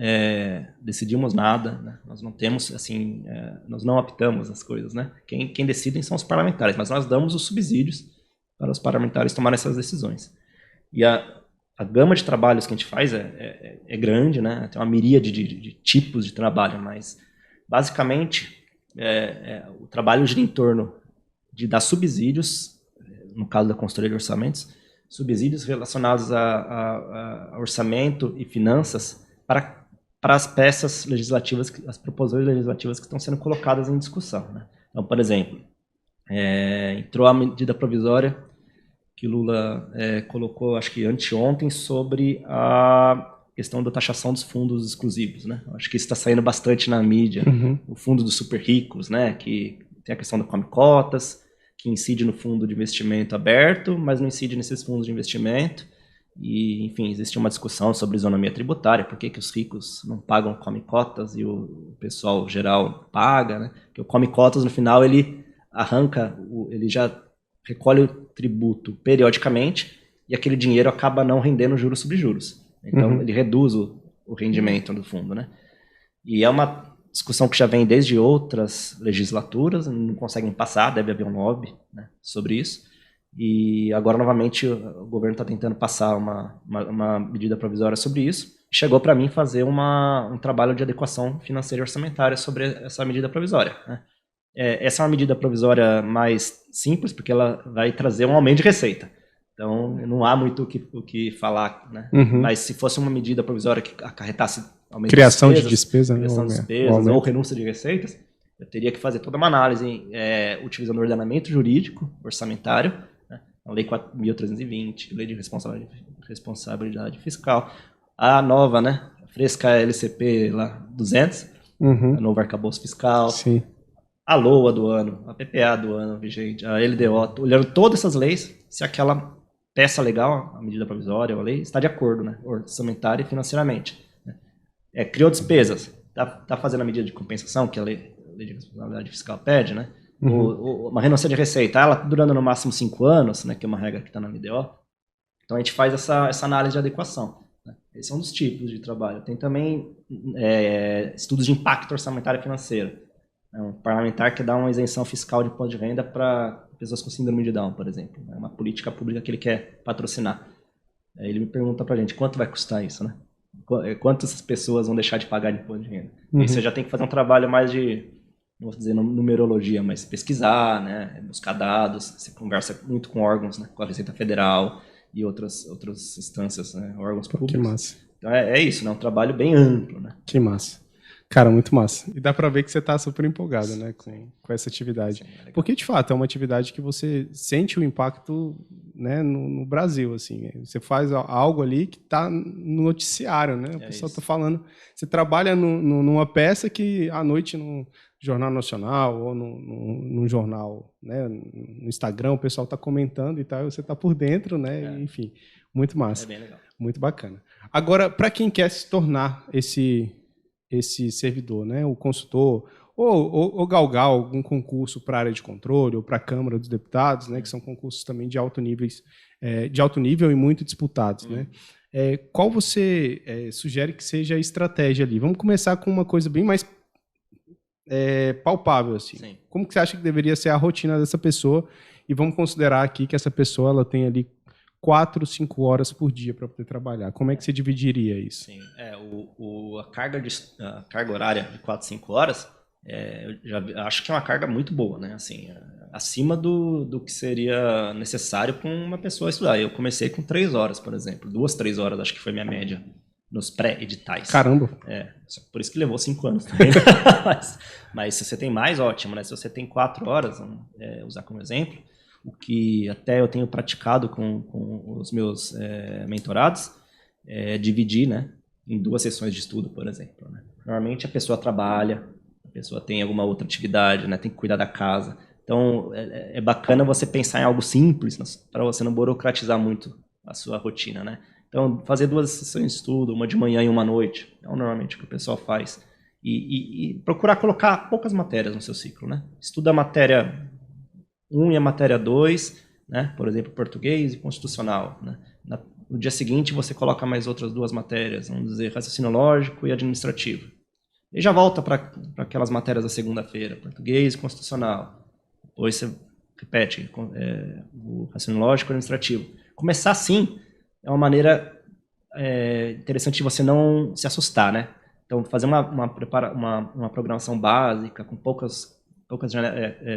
decidimos nada, né? Nós não temos, assim, nós não optamos as coisas, né? Quem decidem são os parlamentares, mas nós damos os subsídios para os parlamentares tomarem essas decisões. E a gama de trabalhos que a gente faz é grande, né? Tem uma miríade de tipos de trabalho, mas basicamente o trabalho gira em torno de dar subsídios, no caso da consultoria de orçamentos, subsídios relacionados a orçamento e finanças para as peças legislativas, as proposições legislativas que estão sendo colocadas em discussão, né? Então, por exemplo, entrou a medida provisória que Lula colocou, acho que anteontem, sobre a questão da taxação dos fundos exclusivos, né? Acho que isso está saindo bastante na mídia. O fundo dos super ricos, né? Que tem a questão da come cotas, que incide no fundo de investimento aberto, mas não incide nesses fundos de investimento. E, enfim, existe uma discussão sobre isonomia tributária, por que os ricos não pagam come cotas e o pessoal geral paga, né? Porque o come cotas, no final, ele ele já recolhe o tributo periodicamente e aquele dinheiro acaba não rendendo juros sobre juros. Então, ele reduz o rendimento do fundo, né? E é uma discussão que já vem desde outras legislaturas, não conseguem passar, deve haver um lobby, né, sobre isso. E agora, novamente, o governo está tentando passar uma medida provisória sobre isso. Chegou para mim fazer um trabalho de adequação financeira e orçamentária sobre essa medida provisória, né? Essa é uma medida provisória mais simples, porque ela vai trazer um aumento de receita. Então, não há muito o que falar, né? Mas se fosse uma medida provisória que acarretasse aumento criação de despesas, ou renúncia de receitas, eu teria que fazer toda uma análise utilizando o ordenamento jurídico, orçamentário, né? A Lei 4.320, Lei de Responsabilidade Fiscal, a nova, né? Fresca LCP lá, 200, a novo arcabouço fiscal, Sim. A LOA do ano, a PPA do ano vigente, a LDO, olhando todas essas leis, se aquela peça legal, a medida provisória, a lei, está de acordo, né? Orçamentária e financeiramente. Criou despesas, tá fazendo a medida de compensação que a lei de responsabilidade fiscal pede, né? Uma renúncia de receita, ela durando no máximo 5 anos, né, que é uma regra que está na LDO. Então a gente faz essa análise de adequação. Né? Esse é um dos tipos de trabalho. Tem também estudos de impacto orçamentário e financeiro. É um parlamentar que dá uma isenção fiscal de imposto de renda para pessoas com síndrome de Down, por exemplo. É uma política pública que ele quer patrocinar. Aí ele me pergunta para a gente quanto vai custar isso, né? Quantas pessoas vão deixar de pagar de imposto de renda? E você já tem que fazer um trabalho mais de, não vou dizer numerologia, mas pesquisar, né? Buscar dados. Você conversa muito com órgãos, né? Com a Receita Federal e outras instâncias, né? Órgãos públicos. Que massa. Então é isso, né? Um trabalho bem amplo, né? Que massa. Cara, muito massa. E dá pra ver que você tá super empolgado, né, com essa atividade. Sim, porque, de fato, é uma atividade que você sente o impacto, né, no Brasil, assim. Você faz algo ali que tá no noticiário, né? O pessoal tá falando. Você trabalha numa peça que à noite no Jornal Nacional ou num jornal, né, no Instagram, o pessoal tá comentando e tal, e você tá por dentro, né? Enfim, muito massa. É bem legal. Muito bacana. Agora, para quem quer se tornar esse servidor, né, o consultor, ou galgar algum concurso para a área de controle ou para a Câmara dos Deputados, né, que são concursos também de alto nível e muito disputados, né? Qual você sugere que seja a estratégia ali? Vamos começar com uma coisa bem mais palpável, assim. Sim. Como que você acha que deveria ser a rotina dessa pessoa? E vamos considerar aqui que essa pessoa ela tem ali 4, 5 horas por dia para poder trabalhar. Como é que você dividiria isso? Sim, a carga horária de 4, 5 horas, eu já acho que é uma carga muito boa, né? Assim, acima do que seria necessário para uma pessoa estudar. Eu comecei com 3 horas, por exemplo. 2, 3 horas, acho que foi minha média nos pré-editais. Caramba! Por isso que levou 5 anos também. mas se você tem mais, ótimo, né? Se você tem 4 horas, vamos usar como exemplo, o que até eu tenho praticado com os meus mentorados, dividir, né, em 2 sessões de estudo, por exemplo. Né? Normalmente a pessoa trabalha, a pessoa tem alguma outra atividade, né, tem que cuidar da casa. Então é bacana você pensar em algo simples para você não burocratizar muito a sua rotina. Né? Então fazer 2 sessões de estudo, uma de manhã e uma à noite, é normalmente o que o pessoal faz. E procurar colocar poucas matérias no seu ciclo. Né? Estuda a matéria 1 e a matéria 2, né? Por exemplo, português e constitucional. Né? No dia seguinte, você coloca mais outras 2 matérias, vamos dizer, raciocínio lógico e administrativo. E já volta para aquelas matérias da segunda-feira, português e constitucional. Depois você repete o raciocínio lógico e administrativo. Começar assim é uma maneira interessante de você não se assustar, né? Então, fazer uma programação básica, com poucas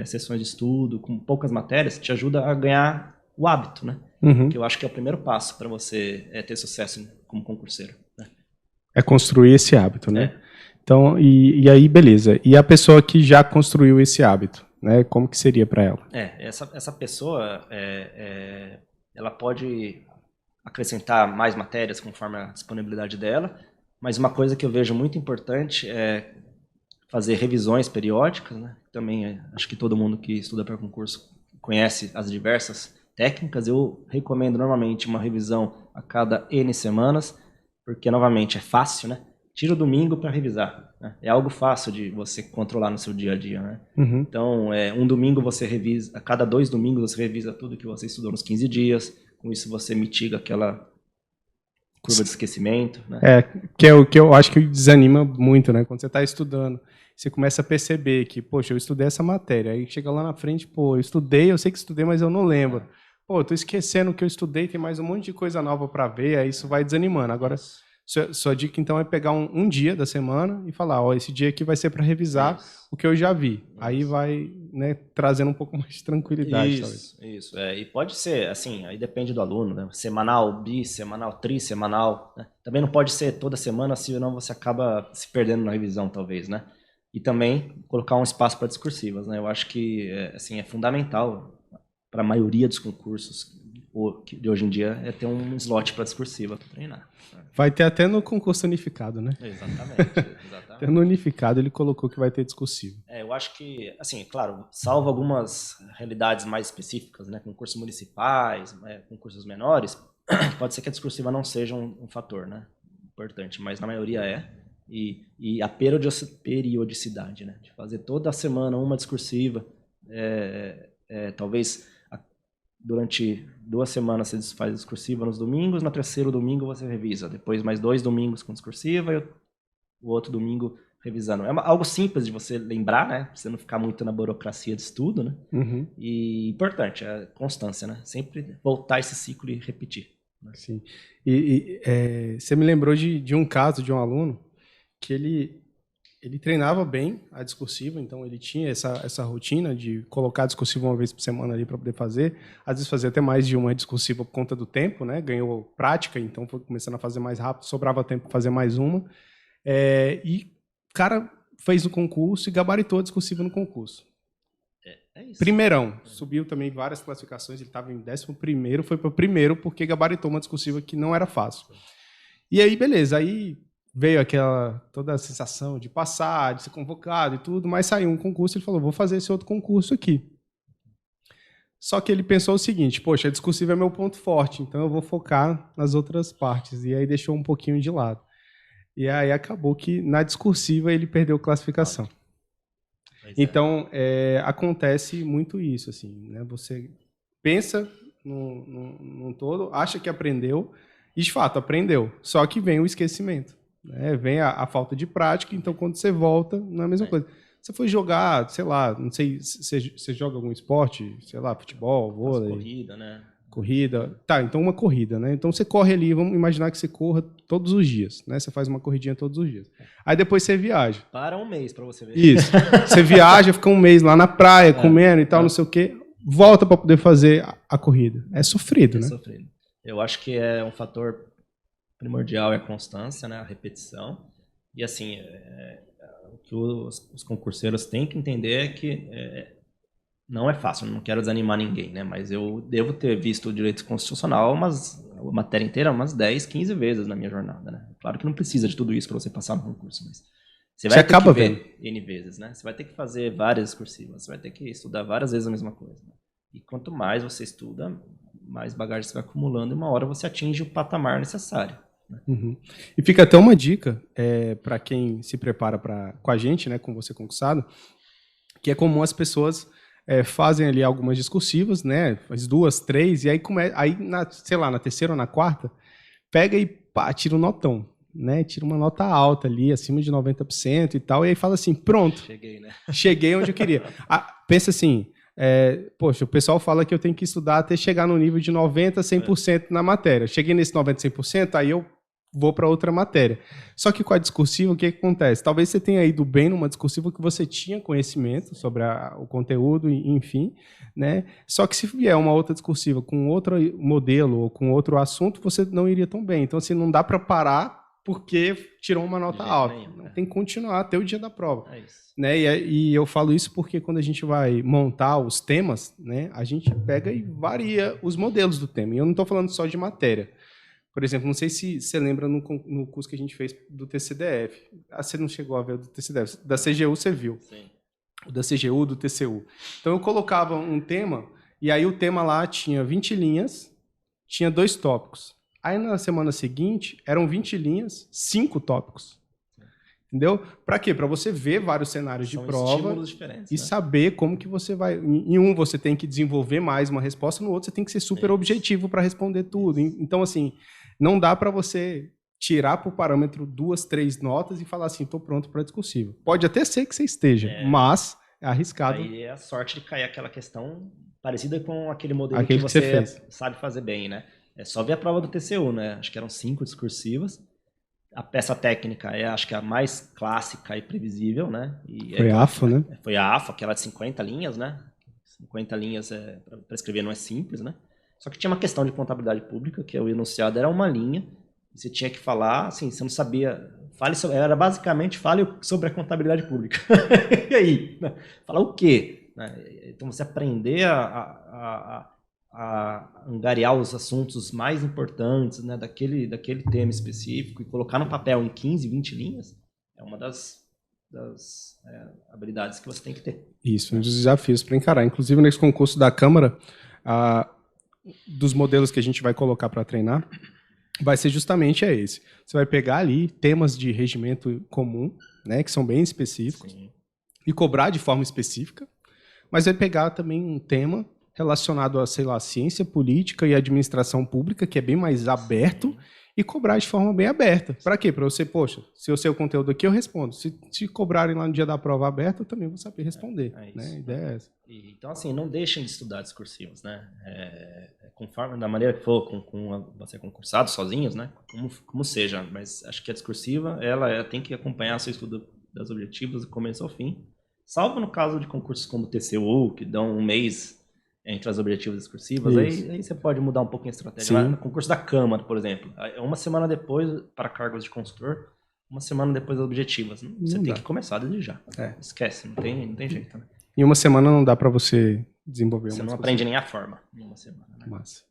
sessões de estudo, com poucas matérias, te ajuda a ganhar o hábito, né? Que eu acho que é o primeiro passo para você ter sucesso como concurseiro. Né? É construir esse hábito, né? Então, e aí, beleza. E a pessoa que já construiu esse hábito, né? Como que seria para ela? Essa pessoa, ela pode acrescentar mais matérias conforme a disponibilidade dela, mas uma coisa que eu vejo muito importante é fazer revisões periódicas, né? Também acho que todo mundo que estuda para concurso conhece as diversas técnicas. Eu recomendo normalmente uma revisão a cada N semanas, porque novamente é fácil, né? Tira o domingo para revisar. Né? É algo fácil de você controlar no seu dia a dia, né? Então, um domingo você revisa, a cada 2 domingos você revisa tudo que você estudou nos 15 dias. Com isso você mitiga aquela curva de esquecimento, né? Que é o que eu acho que desanima muito, né? Quando você está estudando, você começa a perceber que, poxa, eu estudei essa matéria, aí chega lá na frente, pô, eu sei que estudei, mas eu não lembro. Pô, eu tô esquecendo o que eu estudei, tem mais um monte de coisa nova para ver, aí isso vai desanimando. Agora, sua dica, então, é pegar um dia da semana e falar, ó, esse dia aqui vai ser para revisar o que eu já vi. Aí vai, né, trazendo um pouco mais de tranquilidade, talvez. Isso. E pode ser, assim, aí depende do aluno, né? Semanal, bissemanal, trissemanal. Né? Também não pode ser toda semana, senão você acaba se perdendo na revisão, talvez, né? E também colocar um espaço para discursivas, né? Eu acho que, assim, é fundamental para a maioria dos concursos de hoje em dia é ter um slot para discursiva para treinar. Vai ter até no concurso unificado, né? Exatamente. Até no unificado ele colocou que vai ter discursivo. Eu acho que, assim, claro, salvo algumas realidades mais específicas, né? Concursos municipais, concursos menores, pode ser que a discursiva não seja um fator, né? Importante, mas na maioria é. E a periodicidade, né? De fazer toda semana uma discursiva, talvez durante 2 semanas você faz discursiva nos domingos, no terceiro domingo você revisa, depois mais 2 domingos com discursiva e o outro domingo revisando. Algo simples de você lembrar, né? Pra você não ficar muito na burocracia de estudo, né? Uhum. E importante, a constância, né? Sempre voltar esse ciclo e repetir. Né? Sim. Você me lembrou de um caso de um aluno que ele treinava bem a discursiva, então ele tinha essa rotina de colocar a discursiva uma vez por semana ali para poder fazer, às vezes fazia até mais de uma discursiva por conta do tempo, né? Ganhou prática, então foi começando a fazer mais rápido, sobrava tempo para fazer mais uma. E o cara fez o concurso e gabaritou a discursiva no concurso. É isso. Primeirão, subiu também várias classificações, ele estava em 11º, foi para o primeiro porque gabaritou uma discursiva que não era fácil. E aí, beleza, aí veio toda a sensação de passar, de ser convocado e tudo, mas saiu um concurso, ele falou, vou fazer esse outro concurso aqui. Só que ele pensou o seguinte, poxa, a discursiva é meu ponto forte, então eu vou focar nas outras partes, e aí deixou um pouquinho de lado. E aí acabou que na discursiva ele perdeu classificação. Então, acontece muito isso, assim, né? Você pensa num todo, acha que aprendeu, e de fato aprendeu, só que vem o esquecimento, né? Vem a falta de prática, então quando você volta, não é a mesma coisa. Você foi jogar, sei lá, não sei, você joga algum esporte, sei lá, futebol, vôlei? Corrida, né? Corrida. Tá, então uma corrida, né? Então você corre ali, vamos imaginar que você corra todos os dias, né? Você faz uma corridinha todos os dias. Aí depois você viaja. Para um mês para você ver. Isso. Você viaja, fica um mês lá na praia, comendo e tal, não sei o quê. Volta para poder fazer a corrida. É sofrido, né? É sofrido. Eu acho que é um fator primordial, é a constância, né? A repetição. E assim, o que os concurseiros têm que entender é que não é fácil, não quero desanimar ninguém, né? Mas eu devo ter visto o direito constitucional a matéria inteira umas 10, 15 vezes na minha jornada, né? Claro que não precisa de tudo isso para você passar no concurso, mas você vai ter que ver N vezes, né? Você vai ter que fazer várias discursivas, você vai ter que estudar várias vezes a mesma coisa. Né? E quanto mais você estuda, mais bagagem você vai acumulando e uma hora você atinge o patamar necessário. Né? Uhum. E fica até uma dica para quem se prepara com a gente, né, com você concursado, que é comum as pessoas fazem ali algumas discursivas, né? Faz 2, 3, e aí, sei lá, na terceira ou na quarta, pega e tira um notão, né? Tira uma nota alta ali, acima de 90% e tal, e aí fala assim, pronto. Cheguei, né? Cheguei onde eu queria. Pensa assim, poxa, o pessoal fala que eu tenho que estudar até chegar no nível de 90%, 100% na matéria. Cheguei nesse 90%, 100%, aí eu vou para outra matéria. Só que com a discursiva, o que acontece? Talvez você tenha ido bem numa discursiva que você tinha conhecimento sobre o conteúdo, enfim, né? Só que se vier uma outra discursiva com outro modelo ou com outro assunto, você não iria tão bem. Então, assim, não dá para parar porque tirou uma nota alta. Tem que continuar até o dia da prova. É isso. Né? E eu falo isso porque quando a gente vai montar os temas, né, a gente pega e varia os modelos do tema. E eu não estou falando só de matéria. Por exemplo, não sei se você lembra no curso que a gente fez do TCDF. Você não chegou a ver o do TCDF. Da CGU você viu. Sim. O da CGU, do TCU. Então eu colocava um tema, e aí o tema lá tinha 20 linhas, tinha 2 tópicos. Aí na semana seguinte, eram 20 linhas, 5 tópicos. Entendeu? Para quê? Para você ver vários cenários de prova e saber como que você vai... Em um você tem que desenvolver mais uma resposta, no outro você tem que ser super objetivo para responder tudo. Então, assim, não dá para você tirar por parâmetro 2, 3 notas e falar assim, estou pronto para discursivo. Pode até ser que você esteja, mas é arriscado. Aí é a sorte de cair aquela questão parecida com aquele modelo que você sabe fazer bem, né? É só ver a prova do TCU, né? Acho que eram 5 discursivas. A peça técnica acho que a mais clássica e previsível, né? Foi a AFA, né? Foi a AFA, aquela de 50 linhas, né? 50 linhas para escrever não é simples, né? Só que tinha uma questão de contabilidade pública, que o enunciado era uma linha, e você tinha que falar, assim, você não sabia... Era basicamente, fale sobre a contabilidade pública. E aí? Né? Falar o quê? Então, você aprender a angariar os assuntos mais importantes, né, daquele tema específico e colocar no papel em 15, 20 linhas é uma das habilidades que você tem que ter. Isso, um dos desafios para encarar. Inclusive, nesse concurso da Câmara, dos modelos que a gente vai colocar para treinar, vai ser justamente esse. Você vai pegar ali temas de regimento comum, né, que são bem específicos, Sim. e cobrar de forma específica, mas vai pegar também um tema relacionado a, sei lá, ciência política e administração pública, que é bem mais aberto, e cobrar de forma bem aberta. Para quê? Para você, poxa, se eu sei o conteúdo aqui, eu respondo. Se cobrarem lá no dia da prova aberta, eu também vou saber responder. É isso, né? A ideia é essa. Então, assim, não deixem de estudar discursivos, né? Conforme, da maneira que for, você é concursado, sozinhos, né? Como seja, mas acho que a discursiva, ela tem que acompanhar seu estudo das objetivas do começo ao fim, salvo no caso de concursos como o TCU, que dão um mês entre as objetivas discursivas, aí você pode mudar um pouquinho a estratégia. Lá, no concurso da Câmara, por exemplo, uma semana depois, para cargos de consultor, uma semana depois das objetivas. Você tem que começar desde já. Esquece, não tem jeito, né? Em uma semana não dá para você desenvolver Você não aprende nem a forma em uma semana, né? Massa.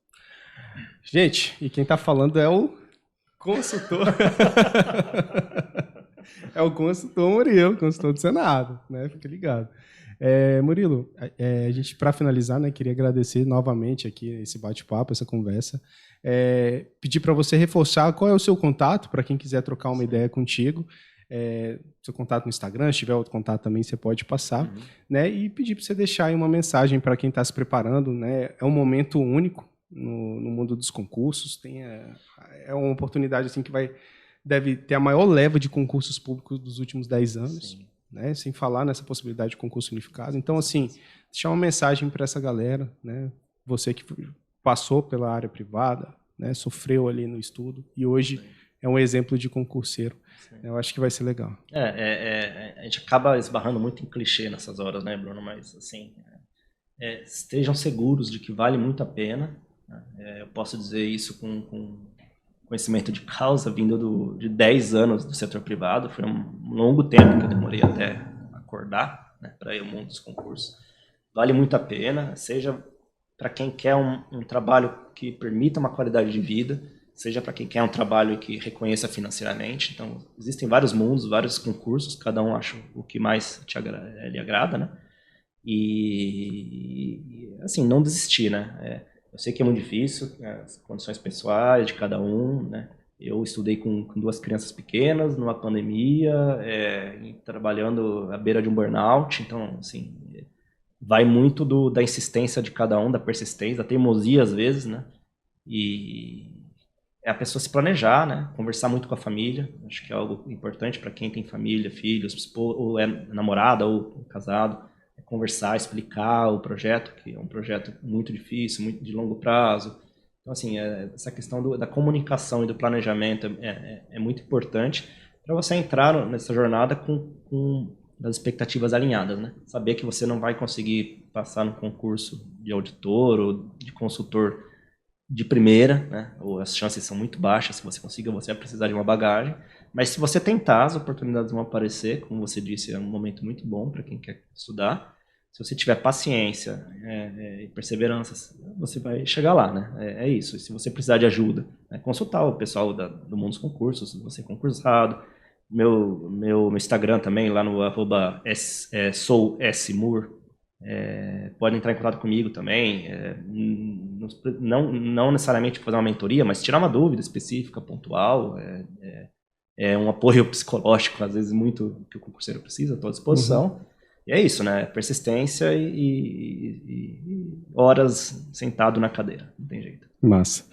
Gente, e quem tá falando é o consultor. É o consultor Murilo, consultor do Senado, né? Fica ligado. Murilo, a gente, para finalizar, né, queria agradecer novamente aqui esse bate-papo, essa conversa. Pedir para você reforçar qual é o seu contato, para quem quiser trocar uma ideia contigo. Seu contato no Instagram, se tiver outro contato também, você pode passar. Né, e pedir para você deixar aí uma mensagem para quem está se preparando. Né, é um momento único no mundo dos concursos. É uma oportunidade assim, que deve ter a maior leva de concursos públicos dos últimos 10 anos. Né, sem falar nessa possibilidade de concurso unificado. Então, assim, deixar uma mensagem para essa galera, né, você que passou pela área privada, né, sofreu ali no estudo e hoje é um exemplo de concurseiro. Eu acho que vai ser legal. A gente acaba esbarrando muito em clichê nessas horas, né, Bruno? Mas, assim, estejam seguros de que vale muito a pena. Eu posso dizer isso com conhecimento de causa, vindo de 10 anos do setor privado. Foi um longo tempo que eu demorei até acordar, né, para ir ao mundo dos concursos. Vale muito a pena, seja para quem quer um trabalho que permita uma qualidade de vida, seja para quem quer um trabalho que reconheça financeiramente. Então, existem vários mundos, vários concursos, cada um acha o que mais lhe agrada, né? E assim, não desistir, né? Eu sei que é muito difícil, as condições pessoais de cada um, né? Eu estudei com 2 crianças pequenas, numa pandemia, trabalhando à beira de um burnout, então, assim, vai muito da insistência de cada um, da persistência, da teimosia às vezes, né? E é a pessoa se planejar, né? Conversar muito com a família, acho que é algo importante para quem tem família, filhos, ou é namorada ou casado. Conversar, explicar o projeto, que é um projeto muito difícil, muito de longo prazo. Então, assim, essa questão da comunicação e do planejamento é muito importante para você entrar nessa jornada com as expectativas alinhadas, né? Saber que você não vai conseguir passar no concurso de auditor ou de consultor de primeira, né? Ou as chances são muito baixas. Se você conseguir, você vai precisar de uma bagagem. Mas se você tentar, as oportunidades vão aparecer. Como você disse, é um momento muito bom para quem quer estudar. Se você tiver paciência e perseverança, você vai chegar lá, né? É isso. E se você precisar de ajuda, consultar o pessoal do mundo dos concursos, se você é concursado. Meu Instagram também, lá no @sousmoore. Pode entrar em contato comigo também. Não necessariamente fazer uma mentoria, mas tirar uma dúvida específica, pontual. Um apoio psicológico, às vezes, muito que o concurseiro precisa, estou à disposição. E é isso, né? Persistência e horas sentado na cadeira. Não tem jeito. Massa.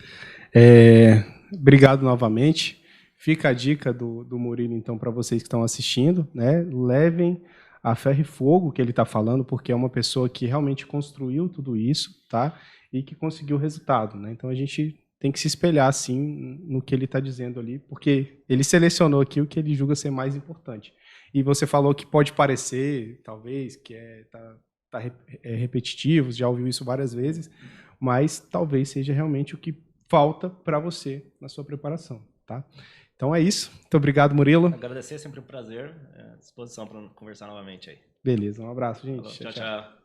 Obrigado novamente. Fica a dica do Murilo, então, para vocês que estão assistindo, né? Levem a ferro e fogo que ele está falando, porque é uma pessoa que realmente construiu tudo isso, tá? E que conseguiu o resultado, né? Então, a gente tem que se espelhar, assim, no que ele está dizendo ali, porque ele selecionou aqui o que ele julga ser mais importante. E você falou que pode parecer, talvez, que tá repetitivo, já ouviu isso várias vezes, mas talvez seja realmente o que falta para você na sua preparação, tá? Então é isso. Muito obrigado, Murilo. Agradecer, é sempre um prazer. À disposição para conversar novamente aí. Beleza, um abraço, gente. Falou, tchau.